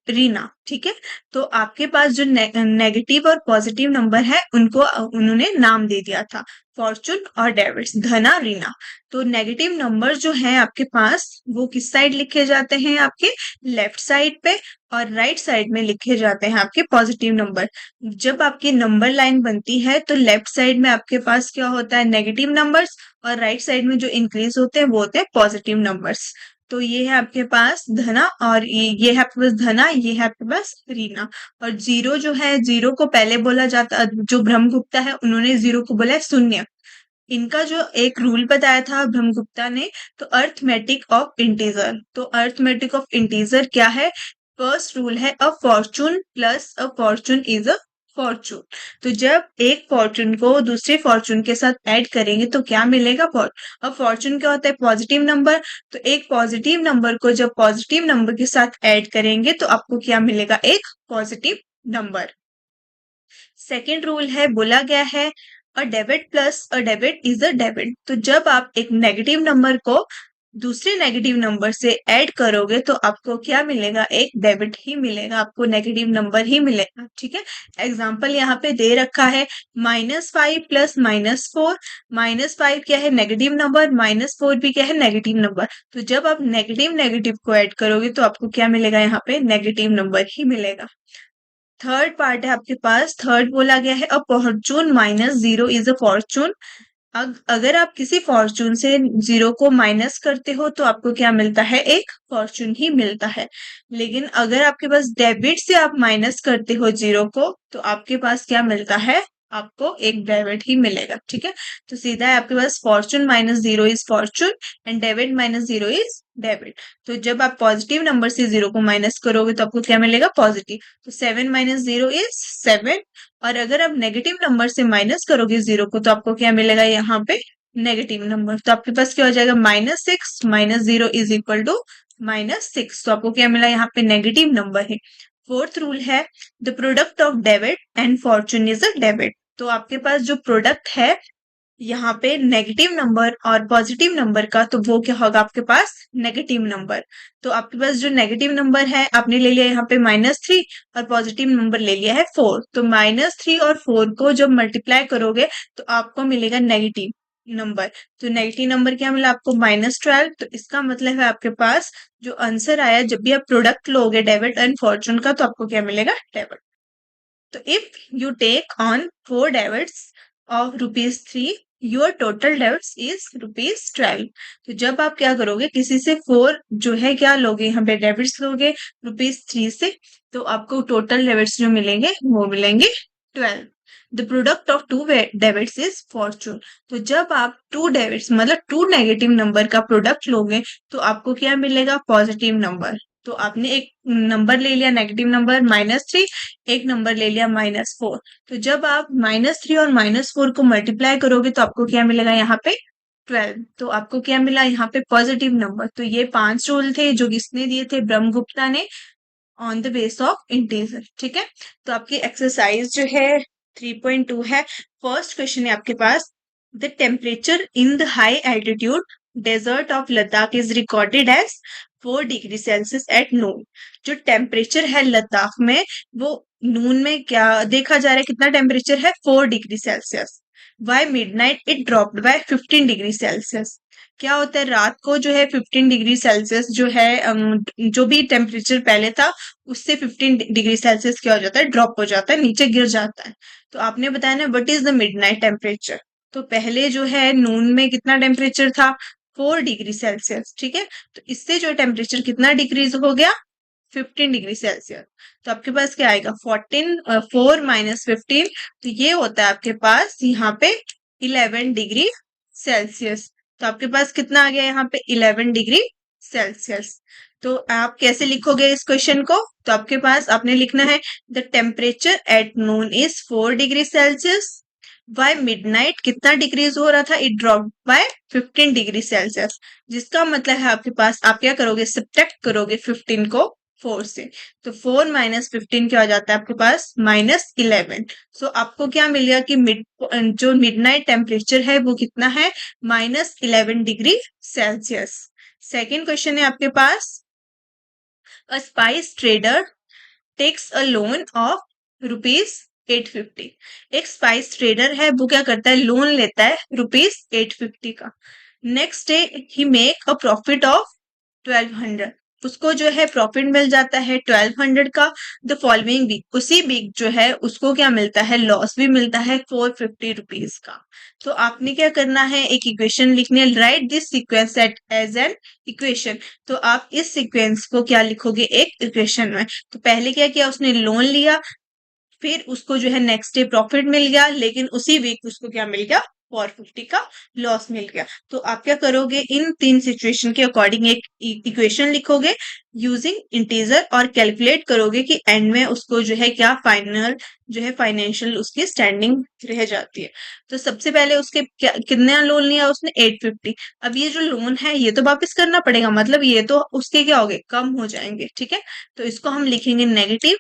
रीना, ठीक है। तो आपके पास जो नेगेटिव और पॉजिटिव नंबर है उनको उन्होंने नाम दे दिया था फॉर्चून और डेविड्स, धना, रीना। तो नेगेटिव नंबर जो है आपके पास वो किस साइड लिखे जाते हैं? आपके लेफ्ट साइड पे। और राइट साइड में लिखे जाते हैं आपके पॉजिटिव नंबर। जब आपकी नंबर लाइन बनती है तो लेफ्ट साइड में आपके पास क्या होता है? Negative numbers. और राइट साइड में जो इंक्रीज होते हैं वो होते हैं पॉजिटिव नंबर्स। तो ये है आपके पास धना, और ये है आपके पास धना, ये है आपके पास रीना। और जीरो जो है, जीरो को पहले बोला जाता, जो ब्रह्मगुप्ता है उन्होंने जीरो को बोला है शून्य। इनका जो एक रूल बताया था ब्रह्मगुप्ता ने, तो अर्थमेटिक ऑफ इंटीजर। तो अर्थमेटिक ऑफ इंटीजर क्या है? फर्स्ट रूल है a fortune plus a fortune is a fortune. तो जब एक फॉर्चून को दूसरे फॉर्चून के साथ ऐड करेंगे तो क्या मिलेगा? अब फॉर्चून क्या होता है? Positive number. तो एक पॉजिटिव नंबर को जब पॉजिटिव नंबर के साथ ऐड करेंगे तो आपको क्या मिलेगा? एक पॉजिटिव नंबर। सेकेंड रूल है, बोला गया है a debit plus a debit is a debit. तो जब आप एक नेगेटिव नंबर को दूसरे नेगेटिव नंबर से ऐड करोगे तो आपको क्या मिलेगा, एक डेबिट ही मिलेगा, आपको नेगेटिव नंबर ही मिलेगा। ठीक है, एग्जाम्पल यहाँ पे दे रखा है -5 प्लस -4। -5 क्या है, नेगेटिव नंबर, -4 भी क्या है, नेगेटिव नंबर। तो जब आप नेगेटिव नेगेटिव को ऐड करोगे तो आपको क्या मिलेगा, यहाँ पे नेगेटिव नंबर ही मिलेगा। थर्ड पार्ट है आपके पास, थर्ड बोला गया है a Fortune -0 is a Fortune. अगर आप किसी फॉर्चून से जीरो को माइनस करते हो तो आपको क्या मिलता है, एक फॉर्चून ही मिलता है। लेकिन अगर आपके पास डेबिट से आप माइनस करते हो जीरो को तो आपके पास क्या मिलता है, आपको एक डेबिट ही मिलेगा। ठीक है, तो सीधा है आपके पास fortune -0 is fortune and debit -0 is debit. तो जब आप पॉजिटिव नंबर से जीरो को माइनस करोगे तो आपको क्या मिलेगा, पॉजिटिव। तो 7 - 0 इज 7। और अगर आप नेगेटिव नंबर से माइनस करोगे जीरो को तो आपको क्या मिलेगा, यहाँ पे नेगेटिव नंबर। तो आपके पास क्या हो जाएगा, -6 - 0 इज इक्वल टू -6। तो आपको क्या मिला, यहाँ पे नेगेटिव नंबर है। फोर्थ रूल है the product of debit and Fortune is a debit. तो आपके पास जो प्रोडक्ट है यहाँ पे नेगेटिव नंबर और पॉजिटिव नंबर का, तो वो क्या होगा आपके पास, नेगेटिव नंबर। तो आपके पास जो नेगेटिव नंबर है आपने ले लिया यहाँ पे -3 और पॉजिटिव नंबर ले लिया है 4। तो -3 और 4 को जब मल्टीप्लाई करोगे तो आपको मिलेगा नेगेटिव नंबर। तो नेगेटिव नंबर क्या मिला आपको, -12। तो इसका मतलब है आपके पास जो आंसर आया, जब भी आप प्रोडक्ट लोगे डेबिट एंड फॉर्चून का तो आपको क्या मिलेगा, डेबिट। तो if you take on 4 debits of ₹3, your total debits is ₹12। तो जब आप क्या करोगे, किसी से 4 जो है क्या लोगे, यहाँ पे डेबिट्स लोगे ₹3 से, तो आपको टोटल डेबिट्स जो मिलेंगे वो मिलेंगे 12। The product of two debits is fortune. तो जब आप टू डेबिट्स मतलब टू नेगेटिव नंबर का प्रोडक्ट लोगे तो आपको क्या मिलेगा, पॉजिटिव नंबर। तो आपने एक नंबर ले लिया नेगेटिव नंबर -3, एक नंबर ले लिया -4। तो जब आप -3 और -4 को मल्टीप्लाई करोगे तो आपको क्या मिलेगा, यहाँ पे 12। तो आपको क्या मिला, यहाँ पे पॉजिटिव नंबर। तो ये 5 रूल थे जो किसने दिए थे, ब्रह्मगुप्ता ने, on the base of integer. ठीक है, तो आपकी एक्सरसाइज जो है 3.2 है। फर्स्ट क्वेश्चन है आपके पास, the temperature in the high altitude desert of Ladakh is recorded as 4 degree Celsius at noon. जो टेम्परेचर है लद्दाख में, वो नून में क्या देखा जा रहा है, कितना टेम्परेचर है, 4 degree Celsius. By midnight it dropped by 15 degree Celsius. क्या होता है, रात को जो है 15 डिग्री सेल्सियस जो है, जो भी टेम्परेचर पहले था उससे 15 डिग्री सेल्सियस क्या हो जाता है, ड्रॉप हो जाता है, नीचे गिर जाता है। तो आपने बताया ना what is the midnight temperature. तो पहले जो है नून में कितना टेम्परेचर था, 4 डिग्री सेल्सियस। ठीक है, तो इससे जो टेम्परेचर कितना डिक्रीज हो गया, 15 डिग्री सेल्सियस। तो आपके पास क्या आएगा, 4 - 15, तो ये होता है आपके पास यहाँ पे 11 डिग्री सेल्सियस। तो आपके पास कितना आ गया, यहाँ पे 11 डिग्री सेल्सियस। तो आप कैसे लिखोगे इस क्वेश्चन को, तो आपके पास आपने लिखना है the temperature at noon is 4 degree Celsius. By midnight कितना डिक्रीज हो रहा था, it drop by 15 degree Celsius. जिसका मतलब है आपके पास आप क्या करोगे, सब्ट्रैक्ट करोगे 15 को 4 से। तो 4 - 15 क्या हो जाता है आपके पास, -11। सो आपको क्या मिलेगा कि जो मिडनाइट टेम्परेचर है वो कितना है, -11 डिग्री सेल्सियस। सेकेंड क्वेश्चन है आपके पास, a spice trader takes a loan of ₹850। एक स्पाइस ट्रेडर है, वो क्या करता है, लोन लेता है ₹850 का। Next day he make a profit of 1200। उसको जो है प्रॉफिट मिल जाता है 1200 का। द फॉलोइंग वीक, उसी वीक जो है उसको क्या मिलता है, लॉस भी मिलता है 450 रुपीज का। तो आपने क्या करना है, एक इक्वेशन लिखनी है, write this sequence as an equation. तो आप इस सीक्वेंस को क्या लिखोगे, एक इक्वेशन में। तो पहले क्या किया, उसने लोन लिया, फिर उसको जो है नेक्स्ट डे प्रॉफिट मिल गया, लेकिन उसी वीक उसको क्या मिल गया, 450 का लॉस मिल गया। तो आप क्या करोगे, इन तीन सिचुएशन के अकॉर्डिंग एक इक्वेशन लिखोगे यूजिंग इंटीजर और कैलकुलेट करोगे कि एंड में उसको जो है क्या फाइनल जो है फाइनेंशियल उसकी स्टैंडिंग रह जाती है। तो सबसे पहले उसके क्या कितना लोन लिया उसने, 850। अब ये जो लोन है ये तो वापस करना पड़ेगा, मतलब ये तो उसके क्या हो गए, कम हो जाएंगे। ठीक है, तो इसको हम लिखेंगे नेगेटिव।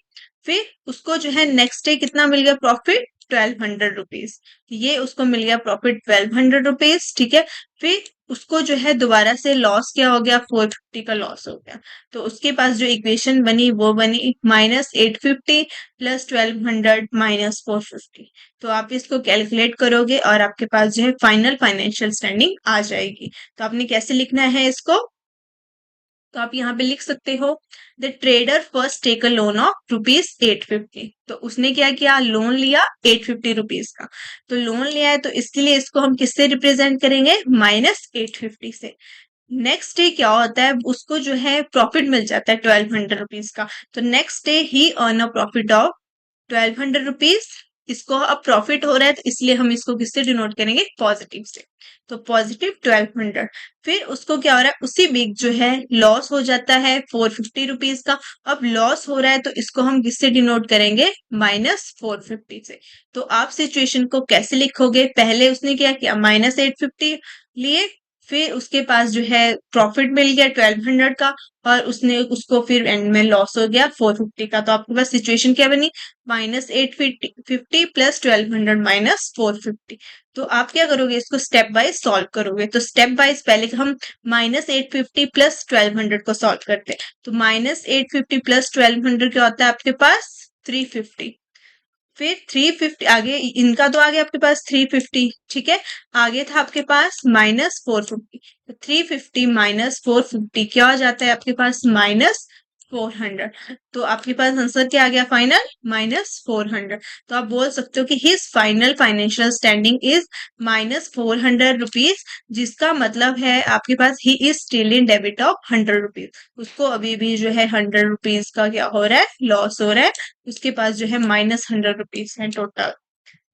फिर उसको जो है नेक्स्ट डे कितना मिल गया प्रॉफिट, 1200 रुपीज। ये उसको मिल गया प्रॉफिट 1200 रुपीज, ठीक है। फिर उसको जो है दोबारा से लॉस क्या हो गया, 450 का लॉस हो गया। तो उसके पास जो इक्वेशन बनी वो बनी -850 प्लस 1200 माइनस 450। तो आप इसको कैलकुलेट करोगे और आपके पास जो है फाइनल फाइनेंशियल स्टैंडिंग आ जाएगी। तो आपने कैसे लिखना है इसको, तो आप यहाँ पे लिख सकते हो the trader first take a loan of ₹850। तो उसने क्या किया, लोन लिया 850 रुपीज का। तो लोन लिया है तो इसके लिए इसको हम किससे रिप्रेजेंट करेंगे, -850 से। नेक्स्ट डे क्या होता है, उसको जो है प्रॉफिट मिल जाता है 1200 रुपीज का। तो next day he earn a profit of 1200 rupees. इसको अब प्रॉफिट हो रहा है तो इसलिए हम इसको किससे डिनोट करेंगे, पॉजिटिव से। तो पॉजिटिव 1200। फिर उसको क्या हो रहा है, उसी वीक जो है लॉस हो जाता है 450 रुपीज का। अब लॉस हो रहा है तो इसको हम किससे डिनोट करेंगे, -450 से। तो आप सिचुएशन को कैसे लिखोगे, पहले उसने क्या किया, -850 लिए, फिर उसके पास जो है प्रॉफिट मिल गया 1200 का, और उसने उसको फिर एंड में लॉस हो गया 450 का। तो आपके पास सिचुएशन क्या बनी, -850 प्लस 1200 माइनस 450। तो आप क्या करोगे, इसको स्टेप वाइज सॉल्व करोगे। तो स्टेप वाइज पहले हम -850 प्लस 1200 को सॉल्व करते हैं। तो -850 प्लस 1200 क्या होता है आपके पास, 350। फिर 350 आगे, इनका तो आगे आपके पास 350, ठीक है। आगे था आपके पास -450। तो 350 माइनस 450 क्या हो जाता है आपके पास, -400। तो आपके पास आंसर क्या आ गया फाइनल, -400। तो आप बोल सकते हो कि his final financial standing is -400 rupees, जिसका मतलब है आपके पास he is still in debit of 100 rupees. उसको अभी भी जो है 100 रुपीज का क्या हो रहा है, लॉस हो रहा है। उसके पास जो है -100 रुपीज है टोटल,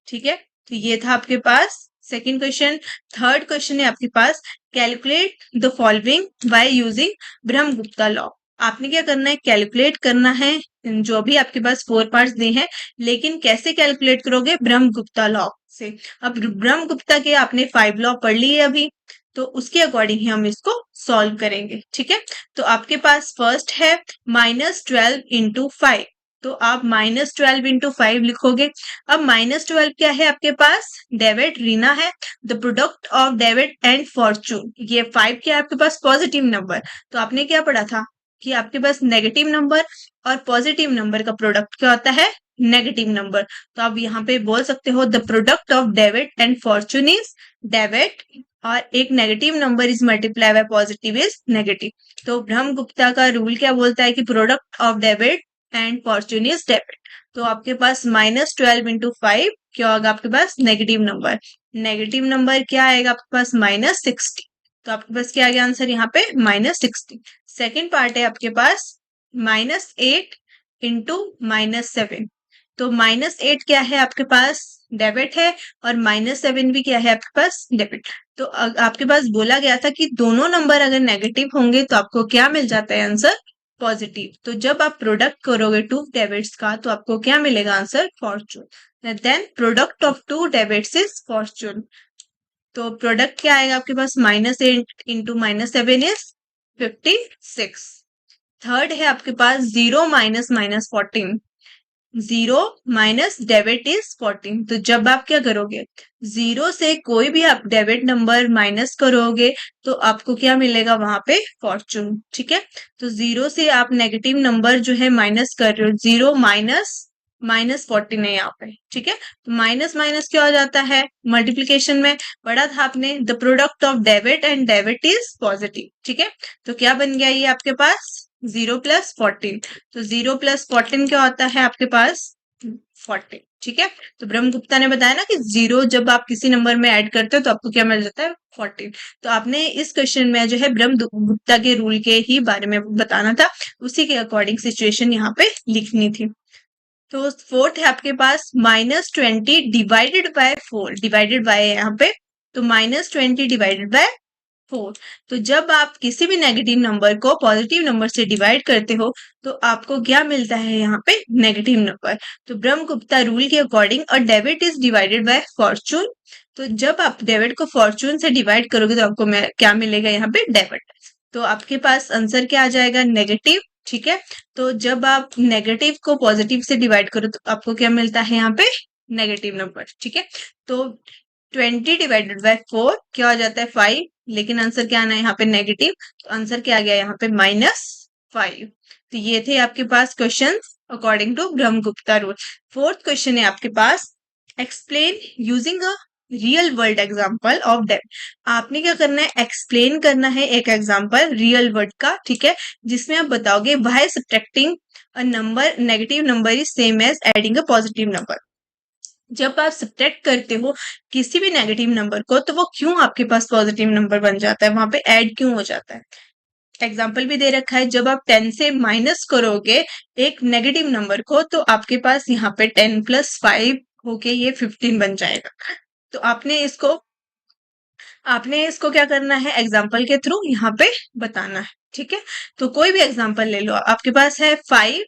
ठीक है। तो ये था आपके पास सेकंड क्वेश्चन। थर्ड क्वेश्चन है आपके पास, calculate the following by using Brahmagupta law. आपने क्या करना है, कैलकुलेट करना है जो भी आपके पास 4 पार्ट्स दिए हैं, लेकिन कैसे कैलकुलेट करोगे, ब्रह्मगुप्ता लॉ से। अब ब्रह्मगुप्ता के आपने 5 लॉ पढ़ लिए अभी, तो उसके अकॉर्डिंग ही हम इसको सॉल्व करेंगे, ठीक है। तो आपके पास फर्स्ट है -12 इंटू 5। तो आप -12 इंटू 5 लिखोगे। अब -12 क्या है आपके पास, डेबिट रीना है, the product of debit and Fortune. ये 5 क्या है आपके पास, पॉजिटिव नंबर। तो आपने क्या पढ़ा था कि आपके पास नेगेटिव नंबर और पॉजिटिव नंबर का प्रोडक्ट क्या होता है, नेगेटिव नंबर। तो आप यहाँ पे बोल सकते हो the product of debit and Fortune is debit, और एक negative number is multiply by positive is negative. तो ब्रह्मगुप्ता का रूल क्या बोलता है कि product of debit and Fortune is debit. तो आपके पास -12 इंटू 5 क्या होगा आपके पास, नेगेटिव नंबर। नेगेटिव नंबर क्या आएगा आपके पास, -60। तो आपके पास क्या आ गया आंसर यहाँ पे, -60। सेकेंड पार्ट है आपके पास -8 इंटू -7। तो -8 क्या है आपके पास, डेबिट है, और -7 भी क्या है आपके पास, डेबिट। तो आपके पास बोला गया था कि दोनों नंबर अगर नेगेटिव होंगे तो आपको क्या मिल जाता है आंसर, पॉजिटिव। तो जब आप प्रोडक्ट करोगे 2 डेबिट्स का तो आपको क्या मिलेगा answer, fortune. Then product of 2 debits is fortune. तो प्रोडक्ट क्या आएगा आपके पास, -8 इंटू -7 इज 56। थर्ड है आपके पास 0 माइनस -14। 0 minus debit is 14। तो जब आप क्या करोगे, 0 से कोई भी आप डेबिट नंबर माइनस करोगे तो आपको क्या मिलेगा वहां पे, फॉर्चून, ठीक है। तो 0 से आप नेगेटिव नंबर जो है माइनस कर रहे हो, 0 माइनस -14 है यहाँ पे, ठीक है। तो माइनस माइनस क्या हो जाता है, मल्टीप्लीकेशन में पढ़ा था आपने, the product of debit and debit is positive, ठीक है। तो क्या बन गया ये आपके पास, 0 प्लस 14। तो 0 प्लस 14 क्या होता है आपके पास, 40, ठीक है। तो ब्रह्मगुप्ता ने बताया ना कि 0 जब आप किसी नंबर में ऐड करते हो तो आपको क्या मिल जाता है, 14। तो आपने इस क्वेश्चन में जो है ब्रह्मगुप्ता के रूल के ही बारे में बताना था, उसी के अकॉर्डिंग सिचुएशन यहाँ पे लिखनी थी। तो फोर्थ है आपके पास -20 डिवाइडेड बाय 4, डिवाइडेड बाय यहाँ पे, तो -20 डिवाइडेड बाय 4। तो जब आप किसी भी नेगेटिव नंबर को पॉजिटिव नंबर से डिवाइड करते हो तो आपको क्या मिलता है यहाँ पे, नेगेटिव नंबर। तो ब्रह्मगुप्ता रूल के according a debit is divided by Fortune. तो जब आप डेबिट को फॉर्चून से डिवाइड करोगे तो आपको क्या मिलेगा यहाँ पे, डेबिट। तो आपके पास आंसर क्या आ जाएगा, नेगेटिव ठीक है। तो जब आप नेगेटिव को पॉजिटिव से डिवाइड करो तो आपको क्या मिलता है यहाँ पे नेगेटिव नंबर। ठीक है। तो 20 डिवाइडेड बाय 4 क्या हो जाता है 5, लेकिन आंसर क्या आना है यहाँ पे नेगेटिव, तो आंसर क्या आ गया यहाँ पे -5। तो ये थे आपके पास question according to Brahmagupta rule. Fourth question है आपके पास, explain using a real world example of depth. आपने क्या करना है, एक्सप्लेन करना है एक एग्जाम्पल रियल वर्ल्ड का। ठीक है। जिसमें आप बताओगे why subtracting a number negative number is same as adding a positive number. जब आप सब्ट्रैक्ट करते हो किसी भी नेगेटिव नंबर को तो वो क्यों आपके पास पॉजिटिव नंबर बन जाता है, वहां पे ऐड क्यों हो जाता है। एग्जाम्पल भी दे रखा है, जब आप 10 से माइनस करोगे एक नेगेटिव नंबर को तो आपके पास यहाँ पे 10 + 5 होके ये 15 बन जाएगा। तो आपने इसको क्या करना है, एग्जाम्पल के थ्रू यहाँ पे बताना है। ठीक है। तो कोई भी एग्जाम्पल ले लो, आपके पास है 5,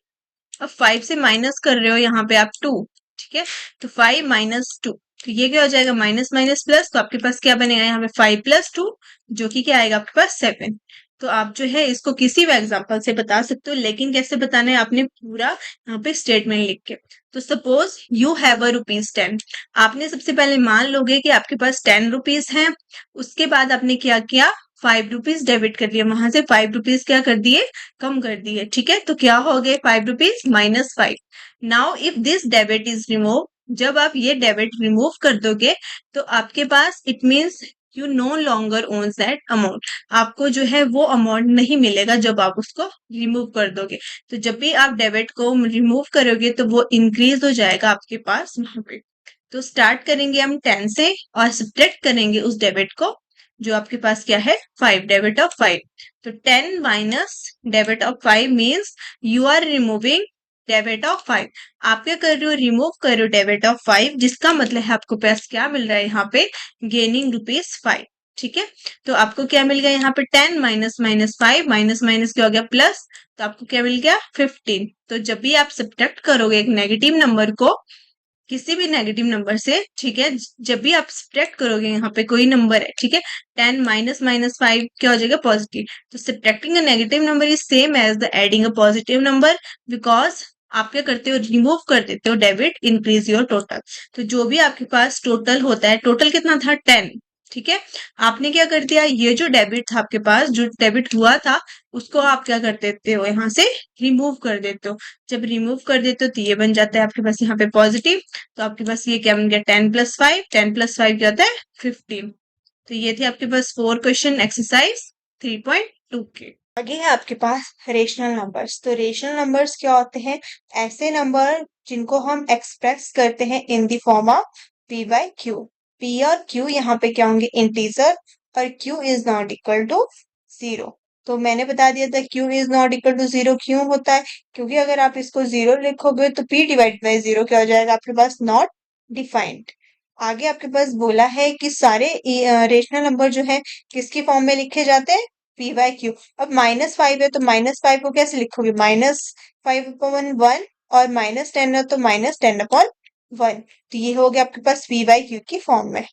अब 5 से माइनस कर रहे हो यहाँ पे आप 2। ठीक है। तो 5 - 2, तो ये क्या हो जाएगा माइनस माइनस प्लस, तो आपके पास क्या बनेगा यहाँ पे 5 + 2, जो कि क्या आएगा आपके पास 7। तो आप जो है इसको किसी भी एग्जाम्पल से बता सकते हो, लेकिन कैसे बताना है आपने पूरा यहाँ पे स्टेटमेंट लिख के। तो सपोज यू हैव अ ₹10, आपने सबसे पहले मान लोगे कि आपके पास 10 रुपीज है। उसके बाद आपने क्या किया, 5 रुपीज डेबिट कर दिया, वहां से 5 रुपीज क्या कर दिए, कम कर दिए। ठीक है। तो क्या हो गए 5 rupees -5। Now if this debit is remove, जब आप ये डेबिट रिमूव कर दोगे तो आपके पास it means you no longer owns that amount, आपको जो है वो अमाउंट नहीं मिलेगा जब आप उसको रिमूव कर दोगे। तो जब भी आप डेबिट को रिमूव करोगे तो वो इंक्रीज हो जाएगा आपके पास वहां पे। तो स्टार्ट करेंगे हम 10 से और सब्ट्रैक्ट करेंगे उस डेबिट को, जो आपके पास क्या है 5, डेबिट ऑफ 5। तो 10 minus debit of 5 means you are removing debit of 5। आप क्या कर रहे हो, रिमूव कर रहे हो डेबिट ऑफ 5, जिसका मतलब है आपको पास क्या मिल रहा है यहाँ पे, गेनिंग ₹5। ठीक है। तो आपको क्या मिल गया यहाँ पे 10 माइनस माइनस 5, माइनस माइनस क्या हो गया प्लस, तो आपको क्या मिल गया 15। तो जब भी आप सब्ट्रैक्ट करोगे एक नेगेटिव नंबर को किसी भी नेगेटिव नंबर से, ठीक है, जब भी आप सब्ट्रैक्ट करोगे यहाँ पे कोई नंबर है, ठीक है, 10 माइनस माइनस 5 क्या हो जाएगा पॉजिटिव। तो subtracting a negative number is same as the adding a positive number, because आप क्या करते हो, रिमूव कर देते हो डेबिट, इंक्रीज योर टोटल। तो जो भी आपके पास टोटल होता है, टोटल कितना था 10। ठीक है। आपने क्या कर दिया, ये जो डेबिट था आपके पास, जो डेबिट हुआ था उसको आप क्या कर देते हो, यहाँ से रिमूव कर देते हो। जब रिमूव कर देते हो तो ये बन जाता है आपके पास यहाँ पे पॉजिटिव। तो आपके पास ये क्या बन गया 10 + 5, 10 + 5 क्या होता है 15। तो ये थे आपके पास 4 क्वेश्चन एक्सरसाइज 3.2 के। आगे है आपके पास रेशनल नंबर्स। तो रेशनल नंबर्स क्या होते हैं, ऐसे नंबर जिनको हम एक्सप्रेस करते हैं इन the form of p/q। p और q यहाँ पे क्या होंगे इंटीजर, और q is not equal to 0। तो मैंने बता दिया था q is not equal to 0 क्यों होता है, क्योंकि अगर आप इसको 0 लिखोगे तो p/0 क्या हो जाएगा आपके पास, नॉट डिफाइंड। आगे आपके पास बोला है कि सारे रेशनल नंबर जो है किसकी फॉर्म में लिखे जाते हैं, p/q। अब -5 है तो -5 को कैसे लिखोगे, -5/1, और -10 है तो -10/1। तो ये हो गया आपके पास p/q की फॉर्म में।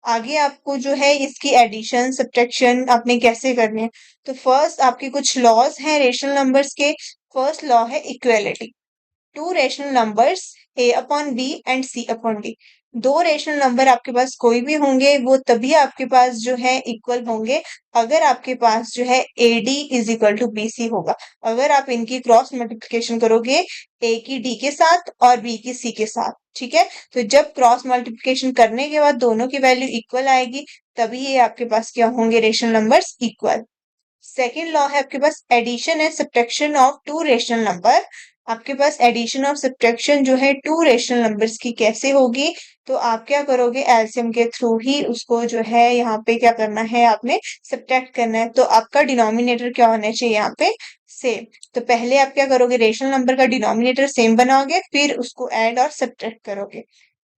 आगे आपको जो है इसकी एडिशन सब्ट्रैक्शन आपने कैसे करनी है। तो फर्स्ट आपके कुछ लॉज हैं रेशनल नंबर्स के। फर्स्ट लॉ है equality. Two rational numbers a/b and c/d। दो रेशनल नंबर आपके पास कोई भी होंगे वो तभी आपके पास जो है इक्वल होंगे अगर आपके पास जो है AD is equal to BC होगा। अगर आप इनकी क्रॉस मल्टीप्लिकेशन करोगे A की D के साथ और B की C के साथ, ठीक है। तो जब क्रॉस मल्टीप्लिकेशन करने के बाद दोनों की वैल्यू इक्वल आएगी तभी ये आपके पास क्या होंगे, rational numbers equal. Second law है आपके पास addition and subtraction of two rational number. आपके पास एडिशन और सब्ट्रैक्शन जो है टू रेशनल नंबर्स की कैसे होगी, तो आप क्या करोगे, एलसीएम के थ्रू ही उसको जो है यहाँ पे क्या करना है, आपने सब्ट्रैक्ट करना है। तो आपका डिनोमिनेटर क्या होना चाहिए यहाँ पे, सेम। तो पहले आप क्या करोगे, रेशनल नंबर का डिनोमिनेटर सेम बनाओगे, फिर उसको ऐड और सब्ट्रैक्ट करोगे।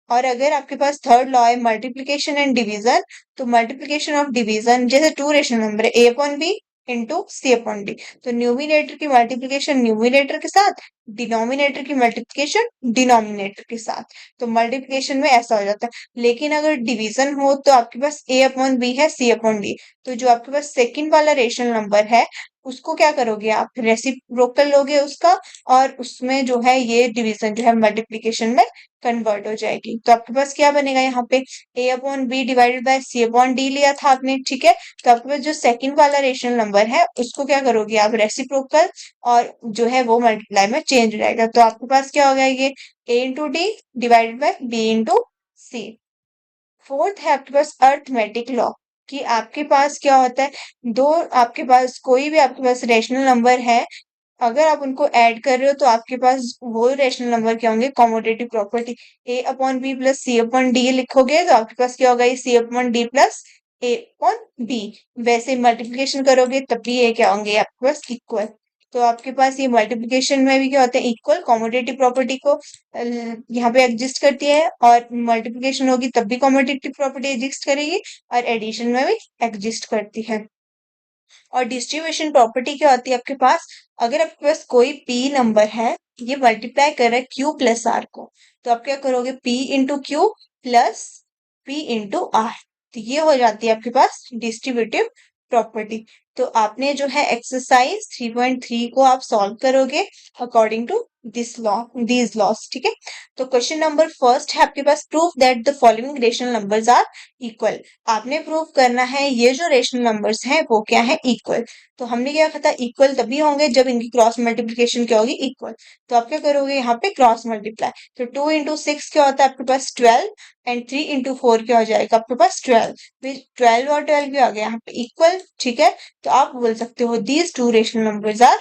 और अगर आपके पास थर्ड लॉ है मल्टीप्लिकेशन एंड डिवीजन, तो मल्टीप्लिकेशन ऑफ डिवीजन जैसे टू रेशनल नंबर है a/b इंटू c/d, तो न्यूमिनेटर की मल्टीप्लिकेशन न्यूमिनेटर के साथ, डिनोमिनेटर की मल्टीप्लिकेशन डिनोमिनेटर के साथ। तो मल्टीप्लिकेशन में ऐसा हो जाता है। लेकिन अगर डिवीजन हो तो आपके पास a/b है c/d, तो जो आपके पास सेकंड वाला रेशनल नंबर है उसको क्या करोगे आप, रेसिप्रोकल लोगे उसका, और उसमें जो है ये डिवीजन जो है मल्टीप्लीकेशन में कन्वर्ट हो जाएगी। तो आपके पास क्या बनेगा यहाँ पे, a upon B divided by c upon D लिया था आपने, ठीक है। तो आपके पास जो सेकंड वाला रेशनल नंबर है उसको क्या करोगे आप, रेसिप्रोकल, और जो है वो मल्टीप्लाई में चेंज हो जाएगा। तो आपके पास क्या हो गया, ये a into D divided by b into C. Fourth है आपके पास अर्थमेटिक लॉ, कि आपके पास क्या होता है, दो आपके पास कोई भी आपके पास रेशनल नंबर है, अगर आप उनको ऐड कर रहे हो तो आपके पास वो रेशनल नंबर क्या होंगे, कॉमोडेटिव प्रॉपर्टी। ए अपॉन बी प्लस सी अपॉन डी लिखोगे तो आपके पास क्या होगा, ये सी अपॉन डी प्लस ए अपॉन बी। वैसे मल्टीप्लिकेशन करोगे तब भी ये क्या होंगे आपके पास, इक्वल। तो आपके पास ये मल्टीप्लिकेशन में भी क्या होता है, इक्वल, कॉमोडेटिव प्रॉपर्टी को यहाँ पे एग्जिस्ट करती है, और मल्टीप्लिकेशन होगी तब भी कॉमोडेटिव प्रॉपर्टी एग्जिस्ट करेगी, और एडिशन में भी एग्जिस्ट करती है। और डिस्ट्रीब्यूशन प्रॉपर्टी क्या होती है आपके पास, अगर आपके पास कोई p नंबर है, ये मल्टीप्लाई कर रहा है q प्लस r को, तो आप क्या करोगे, p into Q plus p into r, तो ये हो जाती है आपके पास डिस्ट्रीब्यूटिव प्रॉपर्टी। तो आपने जो है एक्सरसाइज 3.3 को आप सॉल्व करोगे according to this law, these laws, ठीक है। तो क्वेश्चन नंबर फर्स्ट है आपके पास, proof that the following rational numbers are equal. आपने प्रूव करना है ये जो रेशनल नंबर्स हैं वो क्या है, इक्वल। तो हमने क्या कहा था, इक्वल तभी होंगे जब इनकी क्रॉस मल्टीप्लिकेशन क्या होगी, इक्वल। तो आप क्या करोगे यहाँ पे क्रॉस मल्टीप्लाई, तो 2 इंटू 6 क्या होता है आपके पास 12, एंड 3 इंटू 4 क्या हो जाएगा आपके पास 12, फिर 12 और 12 भी आ गया यहाँ पे इक्वल, ठीक है। तो आप बोल सकते हो these two rational numbers are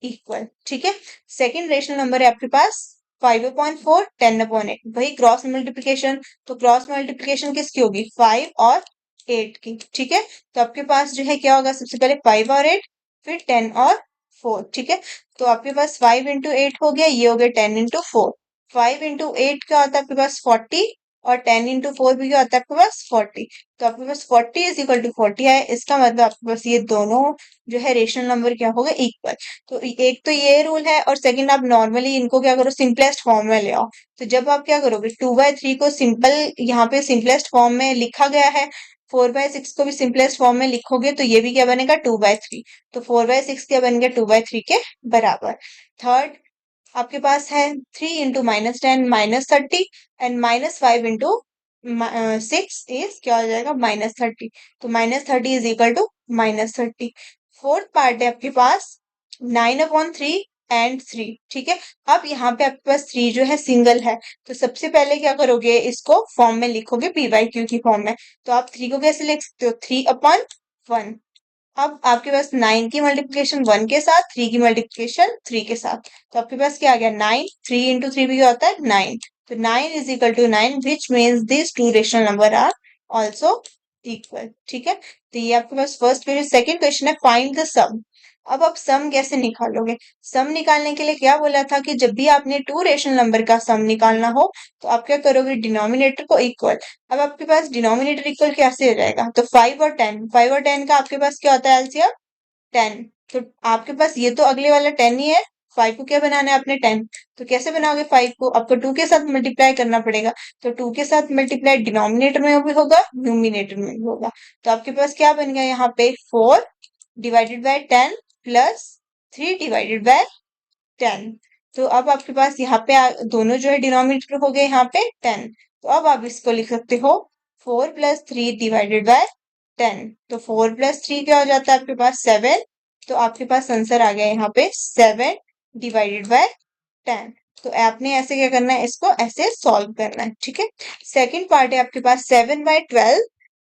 equal, ठीक है। सेकेंड रेशनल नंबर है आपके पास 5/4 10/8, वही क्रॉस मल्टीप्लिकेशन, तो क्रॉस मल्टीप्लिकेशन किसकी होगी, 5 और 8 की, ठीक है। तो आपके पास जो है क्या होगा, सबसे पहले 5 और 8, फिर 10 और 4, ठीक है। तो आपके पास 5 इंटू 8 हो गया, ये हो गया 10 इंटू 4। 5 इंटू 8 क्या होता है आपके पास 40, और 10 इंटू 4 भी क्या होता है आपके पास 40। तो आपके पास 40 इज इक्वल टू 40 है, इसका मतलब आपके पास ये दोनों जो है रेशनल नंबर क्या होगा, इक्वल। तो एक तो ये रूल है, और सेकंड आप नॉर्मली इनको क्या करो, सिंपलेस्ट फॉर्म में ले आओ। तो जब आप क्या करोगे, 2/3 को सिंपल यहाँ पे सिंपलेस्ट फॉर्म में लिखा गया है, 4/6 को भी सिंपलेस्ट फॉर्म में लिखोगे तो ये भी क्या बनेगा, 2/3। तो 4/6 क्या बन गया, 2/3 के बराबर। थर्ड आपके पास है 3 इंटू -10 -30, एंड -5 इंटू 6 इज क्या हो जाएगा, -30। तो -30 is equal to -30। Fourth part है आपके पास 9/3 एंड 3, ठीक है। अब यहाँ पे आपके पास 3 जो है सिंगल है, तो सबसे पहले क्या करोगे, इसको फॉर्म में लिखोगे p/q की फॉर्म में। तो आप 3 को कैसे लिख सकते हो, 3/1। अब आपके पास 9 की मल्टीप्लिकेशन 1 के साथ, 3 की मल्टीप्लिकेशन 3 के साथ, तो आपके पास क्या आ गया 9, 3 इंटू 3 भी क्या होता है 9। तो 9 is equal to 9, which means this two rational number are also equal, ठीक है। तो ये आपके पास फर्स्ट क्वेश्चन। सेकंड क्वेश्चन है फाइंड द सम। अब आप सम कैसे निकालोगे, सम निकालने के लिए क्या बोला था कि जब भी आपने टू रेशनल नंबर का सम निकालना हो तो आप क्या करोगे, डिनोमिनेटर को इक्वल। अब आपके पास डिनोमिनेटर इक्वल कैसे हो जाएगा, तो 5 और 10, 5 और 10 का आपके पास क्या होता है एलसीएम 10। तो आपके पास ये तो अगले वाला 10 ही है, 5 को क्या बनाना है आपने 10। तो कैसे बनाओगे 5 को, आपको 2 के साथ मल्टीप्लाई करना पड़ेगा। तो 2 के साथ मल्टीप्लाई डिनोमिनेटर में भी होगा, न्यूमिनेटर में भी होगा। तो आपके पास क्या बन गया यहाँ पे 4 divided by 10 plus 3 divided by 10। तो अब आपके पास यहाँ पे दोनों जो है डिनोमिनेटर हो गए यहाँ पे 10। तो अब आप इसको लिख सकते हो 4 प्लस 3 डिवाइडेड बाय 10। तो 4 प्लस 3 क्या हो जाता है आपके पास 7। तो आपके पास आंसर आ गया यहाँ पे 7 डिवाइडेड बाय 10। तो आपने ऐसे क्या करना है, इसको ऐसे सॉल्व करना है, ठीक है। सेकंड पार्ट है आपके पास 7/12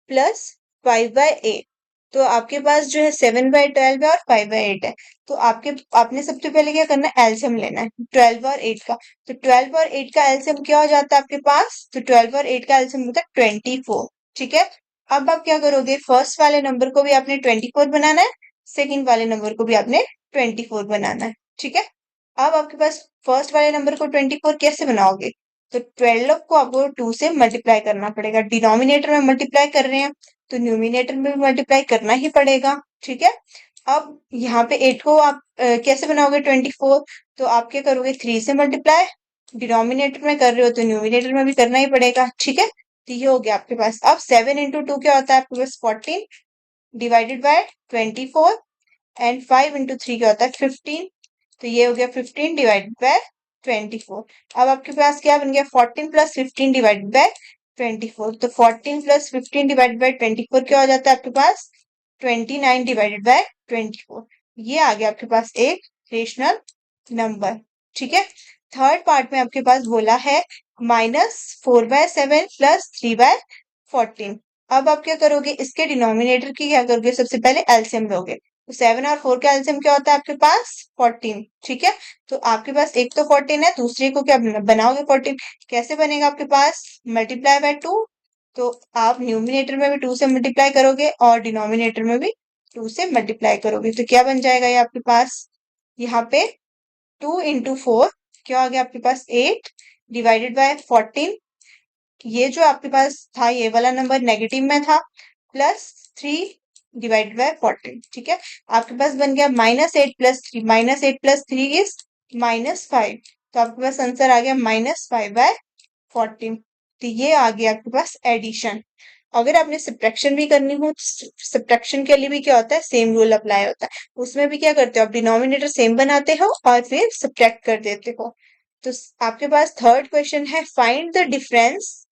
प्लस 5/8। तो आपके पास जो है 7/12 है और 5/8 है। तो आपने सबसे पहले क्या करना है, एलसीएम लेना है 12 और 8 का। तो 12 और 8 का एलसीएम क्या हो जाता है आपके पास, तो 12 और 8 का एलसीएम होता है 24, ठीक है। अब आप क्या करोगे, फर्स्ट वाले नंबर को भी आपने 24 बनाना है, सेकंड वाले नंबर को भी आपने 24 बनाना है, ठीक है। अब आपके पास फर्स्ट वाले नंबर को 24 कैसे बनाओगे, तो 12 को आपको 2 से मल्टीप्लाई करना पड़ेगा, डिनोमिनेटर में मल्टीप्लाई कर रहे हैं तो न्यूमिनेटर में भी मल्टीप्लाई करना ही पड़ेगा, ठीक है। अब यहाँ पे 8 को आप कैसे बनाओगे 24, तो आप क्या करोगे 3 से मल्टीप्लाई, डिनोमिनेटर में कर रहे हो तो न्यूमिनेटर में भी करना ही पड़ेगा, ठीक है। तो ये हो गया आपके पास। अब 7 इंटू 2 क्या होता है आपके पास 14 डिवाइडेड बाय 24 एंड 5 इंटू 3 क्या होता है 15। तो ये हो गया 15 डिवाइडेड बाय 24। अब आपके पास क्या बन गया 14 प्लस 15 डिवाइडेड बाय 24। तो 14 प्लस 15 डिवाइडेड बाय 24 क्या हो जाता है आपके पास 29 डिवाइडेड बाय 24। ये आ गया आपके पास एक रेशनल नंबर। ठीक है। थर्ड पार्ट में आपके पास बोला है -4/7 प्लस 3/14। अब आप क्या करोगे इसके डिनोमिनेटर की क्या करोगे सबसे पहले एलसीएम लोगे। तो 7 और 4 का एलसीएम क्या होता है आपके पास 14। ठीक है। तो आपके पास एक तो 14 है दूसरे को क्या बनाओगे 14। कैसे बनेगा आपके पास मल्टीप्लाई बाय 2। तो आप न्यूमिनेटर में भी 2 से मल्टीप्लाई करोगे और डिनोमिनेटर में भी 2 से मल्टीप्लाई करोगे। तो क्या बन जाएगा ये आपके पास यहाँ पे 2 इंटू 4 क्या आ गया आपके पास 8 डिवाइडेड बाय 14। ये जो आपके पास था ये वाला नंबर नेगेटिव में था प्लस 3 डिवाइडेड बाय 14। ठीक है। आपके पास बन गया -8 प्लस 3 -8 प्लस 3 इज -5। तो आपके पास आंसर आ गया -5/14। तो ये आ गया आपके पास एडिशन। अगर आपने सब्ट्रैक्शन भी करनी हो सब्ट्रैक्शन के लिए भी क्या होता है सेम रूल अप्लाई होता है। उसमें भी क्या करते हो आप डिनोमिनेटर सेम बनाते हो और फिर सब्ट्रैक्ट कर देते हो। तो आपके पास थर्ड क्वेश्चन है find the difference.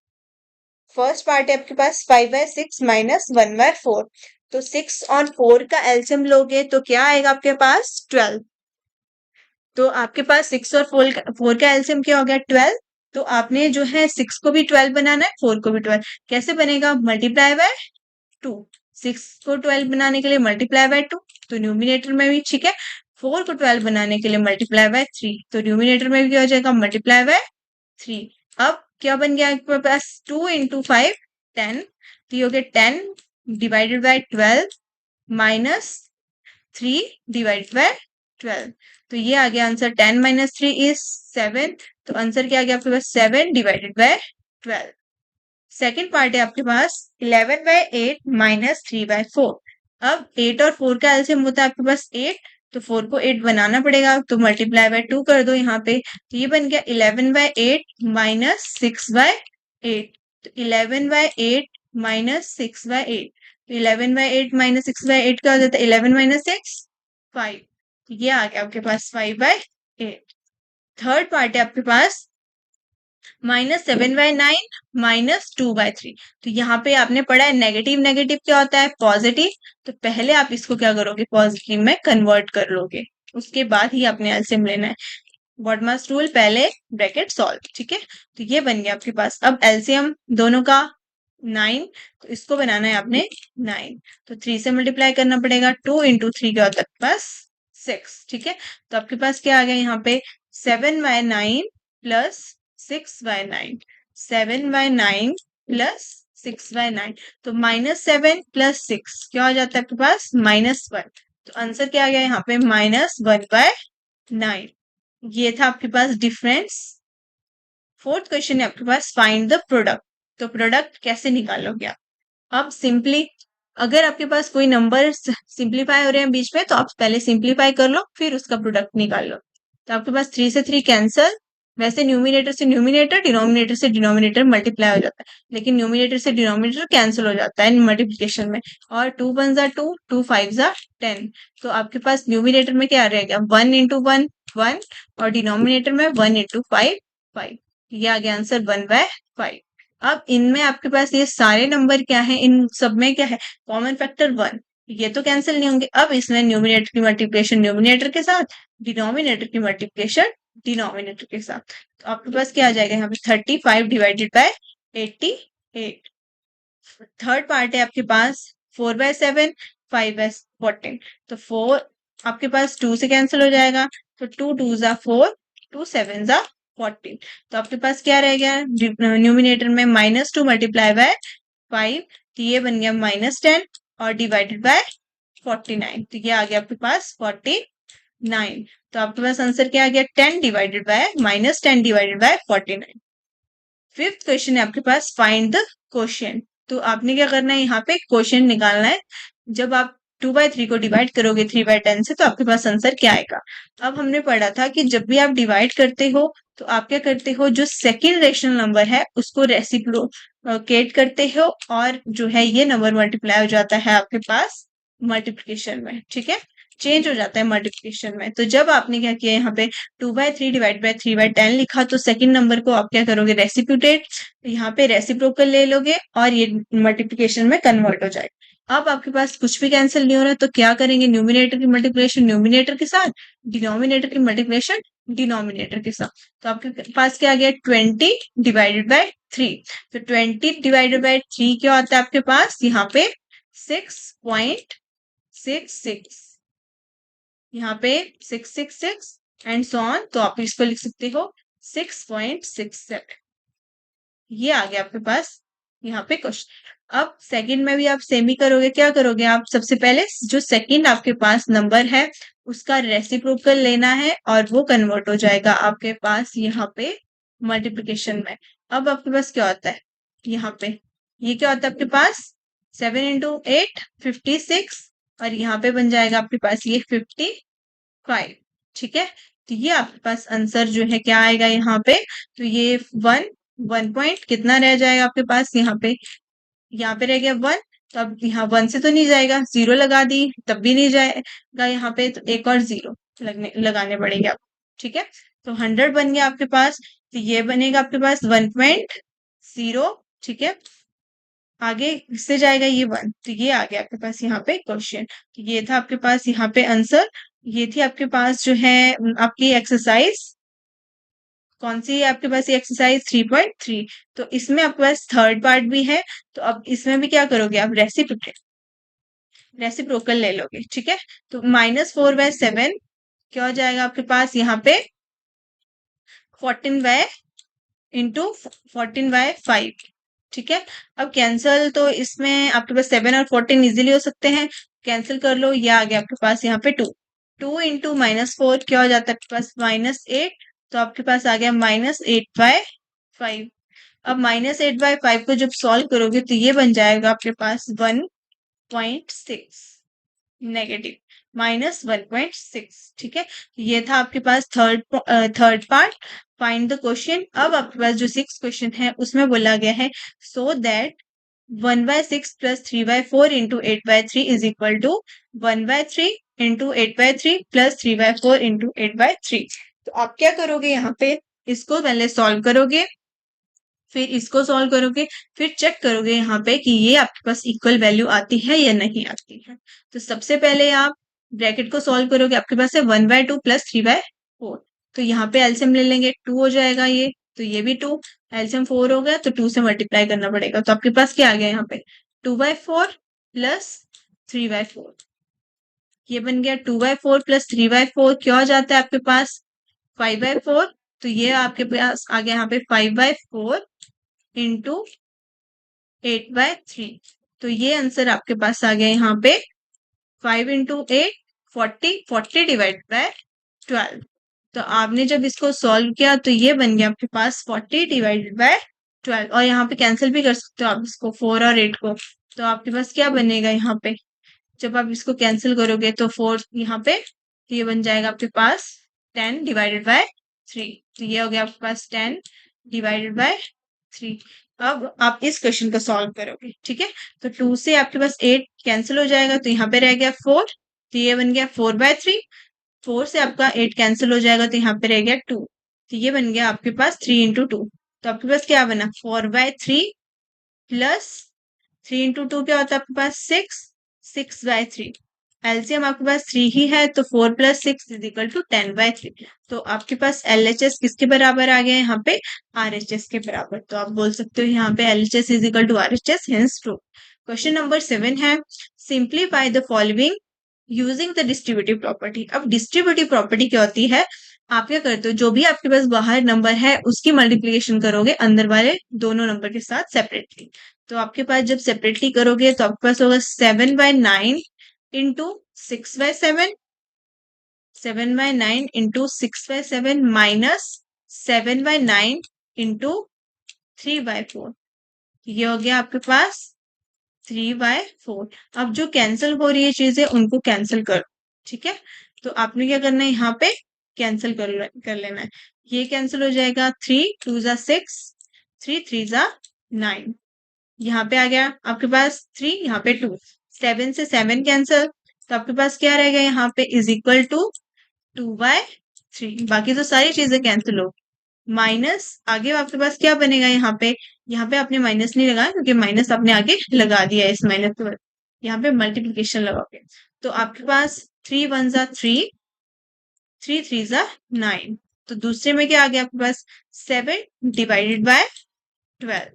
First part है आपके पास 5/6 माइनस 1/4। तो 6 और 4 का एलसीएम लोगे तो क्या आएगा आपके पास 12। तो आपके पास 6 और 4 का एलसीएम क्या हो गया 12। तो आपने जो है 6 को भी 12 बनाना है 4 को भी 12। कैसे बनेगा मल्टीप्लाई बाय 2। 6 को 12 बनाने के लिए मल्टीप्लाई बाय 2 तो न्यूमिनेटर में भी ठीक है। 4 को 12 बनाने के लिए मल्टीप्लाई बाय 3 तो न्यूमिनेटर में भी क्या हो जाएगा मल्टीप्लाई बाय 3। अब क्या बन गया आपके पास 2 इंटू 5 10। तो ये हो गया 10 divided by 12 minus 3 divided by 12। तो ये आ गया आंसर 10 माइनस 3 इज 7। तो आंसर क्या आ गया आपके पास 7 डिवाइडेड बाय 12। सेकेंड पार्ट है आपके पास 11/8 माइनस 3/4। अब 8 और 4 का एलसीएम होता है आपके पास 8। तो 4 को 8 बनाना पड़ेगा तो मल्टीप्लाई बाय 2 कर दो यहाँ पे। तो ये बन गया 11/8 माइनस 6/8। तो 11/8 माइनस 6/8। तो 11/8 माइनस 6/8 का हो जाता है 11 माइनस 6 5। ये आ गया आपके पास 5/8। थर्ड पार्ट है आपके पास -7/9 माइनस 2/3। तो यहाँ पे आपने पढ़ा है नेगेटिव नेगेटिव क्या होता है पॉजिटिव। तो पहले आप इसको क्या करोगे पॉजिटिव में कन्वर्ट कर लोगे उसके बाद ही आपने एलसीएम लेना है। व्हाट मस्ट रूल पहले ब्रैकेट सॉल्व। ठीक है। तो ये बन गया आपके पास अब एलसीएम दोनों का 9। तो इसको बनाना है आपने 9। तो 3 से मल्टीप्लाई करना पड़ेगा 2 इंटू 3 क्या होता है आपके पास 6। ठीक है। तो आपके पास क्या आ गया यहाँ पे 7/9 प्लस 6/9। 7/9 प्लस 6/9। तो -7 प्लस 6 क्या हो जाता है आपके पास -1। तो आंसर क्या आ गया यहाँ पे -1/9। ये था आपके पास डिफरेंस। फोर्थ क्वेश्चन है आपके पास फाइंड द प्रोडक्ट। तो प्रोडक्ट कैसे निकालोगे आप। अब सिंपली अगर आपके पास कोई नंबर सिंप्लीफाई हो रहे हैं बीच में तो आप पहले सिंप्लीफाई कर लो फिर उसका प्रोडक्ट निकाल लो। तो आपके पास 3 से 3 कैंसल। वैसे न्यूमिनेटर से न्यूमिनेटर डिनोमिनेटर से डिनोमिनेटर मल्टीप्लाई हो जाता है लेकिन न्यूमिनेटर से डिनोमिनेटर कैंसिल हो जाता है मल्टीप्लिकेशन में। और 2 1 जा 2 2 5 जा 10। तो आपके पास न्यूमिनेटर में क्या रहेगा 1 इंटू 1 1 और डिनोमिनेटर में 1 इंटू 5 5। ये आ गया आंसर 1/5। अब इनमें आपके पास ये सारे नंबर क्या है इन सब में क्या है कॉमन फैक्टर 1। ये तो कैंसिल नहीं होंगे। अब इसमें न्यूमिनेटर की मल्टीप्लिकेशन न्यूमिनेटर के साथ डिनोमिनेटर की मल्टीप्लिकेशन डिनोमिनेटर के साथ। तो आपके पास क्या आ जाएगा यहाँ पे 35 डिवाइडेड बाय 88। थर्ड पार्ट है आपके पास 4/7 5/14। तो 4 आपके पास 2 से कैंसिल हो जाएगा। तो 2 2 जा 4 2 7 जा 14। तो आपके पास क्या रह गया न्यूमिनेटर में -2 मल्टीप्लाई बाय 5। तो ये बन गया -10 और डिवाइडेड बाय 49। तो ये आ गया आपके पास 49। तो आपके पास आंसर क्या आ गया 10 divided by -10 divided by 49। Fifth question है आपके पास फाइंड द क्वोशिएंट। तो आपने क्या करना है यहाँ पे क्वोशिएंट निकालना है। जब आप 2/3 को डिवाइड करोगे 3/10 से तो आपके पास आंसर क्या आएगा। अब हमने पढ़ा था कि जब भी आप डिवाइड करते हो तो आप क्या करते हो जो सेकंड रेशनल नंबर है उसको रेसिप्रोकेट करते हो और जो है ये नंबर मल्टीप्लाई हो जाता है आपके पास मल्टीप्लिकेशन में, ठीक है, चेंज हो जाता है मल्टीप्लिकेशन में। तो जब आपने क्या किया यहाँ पे 2/3 डिवाइड बाय 3/10 लिखा, तो सेकंड नंबर को आप क्या करोगे, रेसिप्यूटेट, यहाँ पे रेसिप्रोकल ले लोगे और ये मल्टीप्लिकेशन में कन्वर्ट हो जाएगा। अब आपके पास कुछ भी कैंसिल नहीं हो रहा है, तो क्या करेंगे, न्यूमिनेटर की मल्टीप्लिकेशन न्यूमिनेटर के साथ, डिनोमिनेटर की मल्टीप्लिकेशन डिनोमिनेटर के साथ। तो आपके पास क्या आ गया, 20 डिवाइडेड बाय 3। तो 20 डिवाइडेड बाय 3 क्या होता है आपके पास, यहाँ पे 6.66, यहाँ पे 666 एंड सो ऑन। तो आप इसको लिख सकते हो 6.67। ये आ गया आपके पास यहाँ पे क्वेश्चन। अब सेकंड में भी आप सेम ही करोगे, क्या करोगे आप, सबसे पहले जो सेकंड आपके पास नंबर है उसका रेसिप्रोकल लेना है और वो कन्वर्ट हो जाएगा आपके पास यहाँ पे मल्टीप्लिकेशन में। अब आपके पास क्या होता है यहाँ पे, ये क्या होता है आपके पास 7 इंटू 8 56, और यहाँ पे बन जाएगा आपके पास ये 55, ठीक है। तो ये आपके पास आंसर जो है क्या आएगा यहाँ पे, तो ये 1 पॉइंट कितना रह जाएगा आपके पास यहाँ पे रह गया 1। तो अब यहाँ 1 से तो नहीं जाएगा, 0 लगा दी तब भी नहीं जाएगा यहाँ पे, तो एक और 0 लगाने पड़ेंगे आप, ठीक है। तो 100 बन गया आपके पास, तो ये बनेगा आपके पास 1.0, ठीक है। आगे इससे जाएगा ये 1, तो ये आ गया आपके पास यहाँ पे क्वेश्चन। तो ये था आपके पास यहाँ पे आंसर। ये थी आपके पास जो है आपकी एक्सरसाइज, कौन सी है आपके पास, ये एक्सरसाइज 3.3। तो इसमें आपके पास थर्ड पार्ट भी है, तो अब इसमें भी क्या करोगे आप, रेसिप्रोकल ले लोगे, ठीक है। तो -4/7 क्या हो जाएगा आपके पास यहाँ पे 14 बाय इंटू 14/5, ठीक है। अब कैंसल, तो इसमें आपके पास 7 और 14 इजीली हो सकते हैं, कैंसिल कर लो, ये आ गया आपके पास यहाँ पे 2 इंटू -4 क्या हो जाता है आपके पास -8। तो आपके पास आ गया -8/5। अब -8/5 को जब सॉल्व करोगे तो ये बन जाएगा आपके पास 1.6 नेगेटिव, -1.6, ठीक है। ये था आपके पास third part, find the question. अब आपके पास जो 6 क्वेश्चन है उसमें बोला गया है so that 1/6 plus 3/4 into 8/3 is equal to 1/3 into 8/3 plus 3/4 into 8/3। तो आप क्या करोगे यहाँ पे, इसको पहले सॉल्व करोगे, फिर इसको सॉल्व करोगे, फिर चेक करोगे यहाँ पे कि ये आपके पास इक्वल वैल्यू आती है या नहीं आती है। तो सबसे पहले आप ब्रैकेट को सॉल्व करोगे, आपके पास है 1/2 प्लस 3/4। तो यहाँ पे एलसीएम ले लेंगे, 2 हो जाएगा ये, तो ये भी 2, एलसीएम 4 हो गया, तो 2 से मल्टीप्लाई करना पड़ेगा। तो आपके पास क्या आ गया यहाँ पे 2/4 प्लस 3/4, ये बन गया 2/4 प्लस 3/4 क्या हो जाता है आपके पास 5/4। तो ये आपके पास आ गया यहाँ पे 5/4 इंटू 8/3। तो ये आंसर आपके पास आ गया यहाँ पे 5 इंटू 8 40 डिवाइड बाय 12। तो आपने जब इसको सॉल्व किया तो ये बन गया आपके पास 40 डिवाइडेड बाय 12, और यहाँ पे कैंसिल भी कर सकते हो आप इसको 4 और 8 को। तो आपके पास क्या बनेगा यहाँ पे, जब आप इसको कैंसिल करोगे तो 4 यहाँ पे, तो ये बन जाएगा आपके पास 10 डिवाइडेड बाय 3। तो ये हो गया आपके पास 10 डिवाइडेड बाय 3। अब आप इस क्वेश्चन को सॉल्व करोगे, ठीक है। तो 2 से आपके पास 8 कैंसिल हो जाएगा, तो यहाँ पे रह गया 4, तो ये बन गया 4/3। 4 से आपका 8 कैंसिल हो जाएगा, तो यहाँ पे रह गया 2, तो ये बन गया आपके पास 3 इंटू 2। तो आपके पास क्या बना 4/3 प्लस 3 इंटू 2 क्या होता है आपके पास 6/3। एलसीएम आपके पास 3 ही है, तो 4 प्लस 6 इज इक्वल टू 10/3। तो आपके पास एलएचएस किसके बराबर आ गया यहाँ पे, आरएचएस के बराबर। तो आप बोल सकते हो यहाँ पे LHS is equal to RHS, hence true. Question number 7 है simplify the following using the distributive property. अब डिस्ट्रीब्यूटिव प्रॉपर्टी क्या होती है, आप क्या करते हो, जो भी आपके पास बाहर नंबर है उसकी मल्टीप्लिकेशन करोगे अंदर वाले दोनों नंबर के साथ सेपरेटली। तो आपके पास जब सेपरेटली करोगे तो आपके पास होगा 7/9 इंटू 6/7, 7/9 इंटू 6/7 माइनस 7/9 इंटू 3/4। ये हो गया आपके पास 3/4। अब जो कैंसिल हो रही है चीजें उनको कैंसिल करो, ठीक है। तो आपने क्या करना है यहाँ पे कैंसिल कर लेना है, ये कैंसिल हो जाएगा 3 2 जा 6, 3 3 जा 9, यहाँ पे आ गया आपके पास 3, यहाँ पे 2, 7 से 7 कैंसल, तो आपके पास क्या रहेगा यहाँ पे इज इक्वल टू 2/3। बाकी तो सारी चीजें कैंसिल हो। माइनस आगे आपके पास क्या बनेगा यहाँ पे आपने माइनस नहीं लगाया क्योंकि माइनस आपने आगे लगा दिया है इस माइनस के बाद। यहाँ पे मल्टीप्लीकेशन लगाओगे तो आपके पास 3 1 जा 3, 3 3 जा 9। तो दूसरे में क्या आ गया आपके पास 7 डिवाइडेड बाय 12।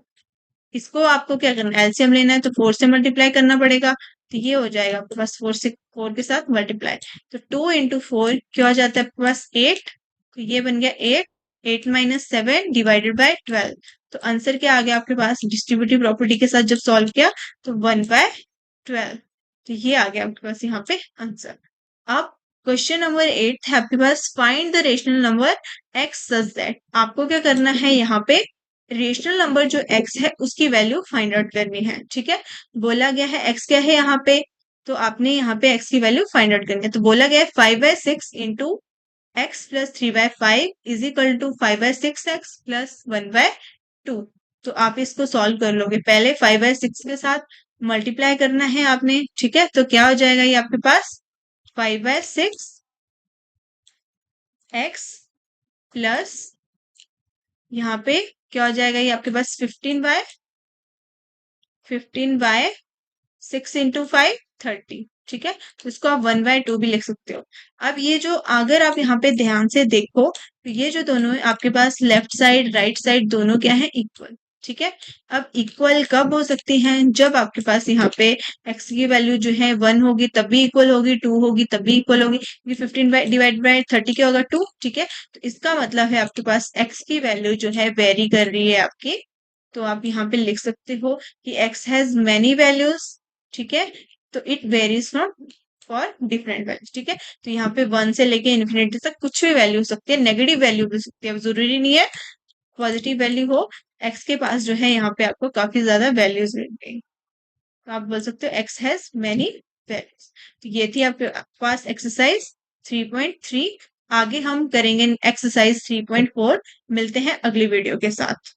इसको आपको क्या करना है, एलसीएम लेना है तो 4 से मल्टीप्लाई करना पड़ेगा। तो ये हो जाएगा आपके पास 4 के साथ मल्टीप्लाई। तो 2 इंटू 4 क्या हो जाता है आपके पास 8। तो ये बन गया 8। 8 माइनस 7 डिवाइडेड बाय 12। तो आंसर क्या आ गया आपके पास डिस्ट्रीब्यूटिव प्रॉपर्टी के साथ जब सॉल्व किया तो 1/12। तो ये आ गया आपके पास यहाँ पे आंसर। अब क्वेश्चन नंबर 8 है आपके पास, find the rational number x such that. आपको क्या करना है यहाँ पे रेशनल नंबर जो x है उसकी वैल्यू फाइंड आउट करनी है। ठीक है, बोला गया है x क्या है यहाँ पे, तो आपने यहाँ पे x की वैल्यू फाइंड आउट करनी है। तो बोला गया है 5/6 into X plus 3/5 is equal to 5/6x plus 1/2। तो आप इसको सॉल्व कर लोगे, पहले 5/6 के साथ मल्टीप्लाई करना है आपने। ठीक है, तो क्या हो जाएगा ये आपके पास 5/6 एक्स प्लस यहाँ पे क्या हो जाएगा ये आपके पास 15/6 इंटू 5 30। ठीक है, तो इसको आप 1/2 भी लिख सकते हो। अब ये जो अगर आप यहाँ पे ध्यान से देखो तो ये जो दोनों है आपके पास लेफ्ट साइड राइट साइड दोनों क्या है इक्वल। ठीक है, अब इक्वल कब हो सकती हैं, जब आपके पास यहाँ पे x की वैल्यू जो है 1 होगी तब भी इक्वल होगी, 2 होगी तब भी इक्वल होगी, क्योंकि 15 डिवाइड बाय 30 क्या होगा 2। ठीक है, तो इसका मतलब है आपके पास x की वैल्यू जो है वेरी कर रही है आपकी। तो आप यहाँ पे लिख सकते हो कि x हैज मैनी वैल्यूज। ठीक है, तो it varies from for different values. ठीक है, तो यहाँ पे 1 से लेके इन्फिनिटी तक कुछ भी वैल्यू हो सकती है, नेगेटिव वैल्यू भी हो सकती है, अब जरूरी नहीं है पॉजिटिव वैल्यू हो। एक्स के पास जो है यहाँ पे आपको काफी ज्यादा वैल्यूज मिलेंगी, तो आप बोल सकते हो एक्स हैज मैनी वैल्यूज। तो ये थी आपके पास एक्सरसाइज 3.3। आगे हम करेंगे एक्सरसाइज 3.4। मिलते हैं अगली वीडियो के साथ।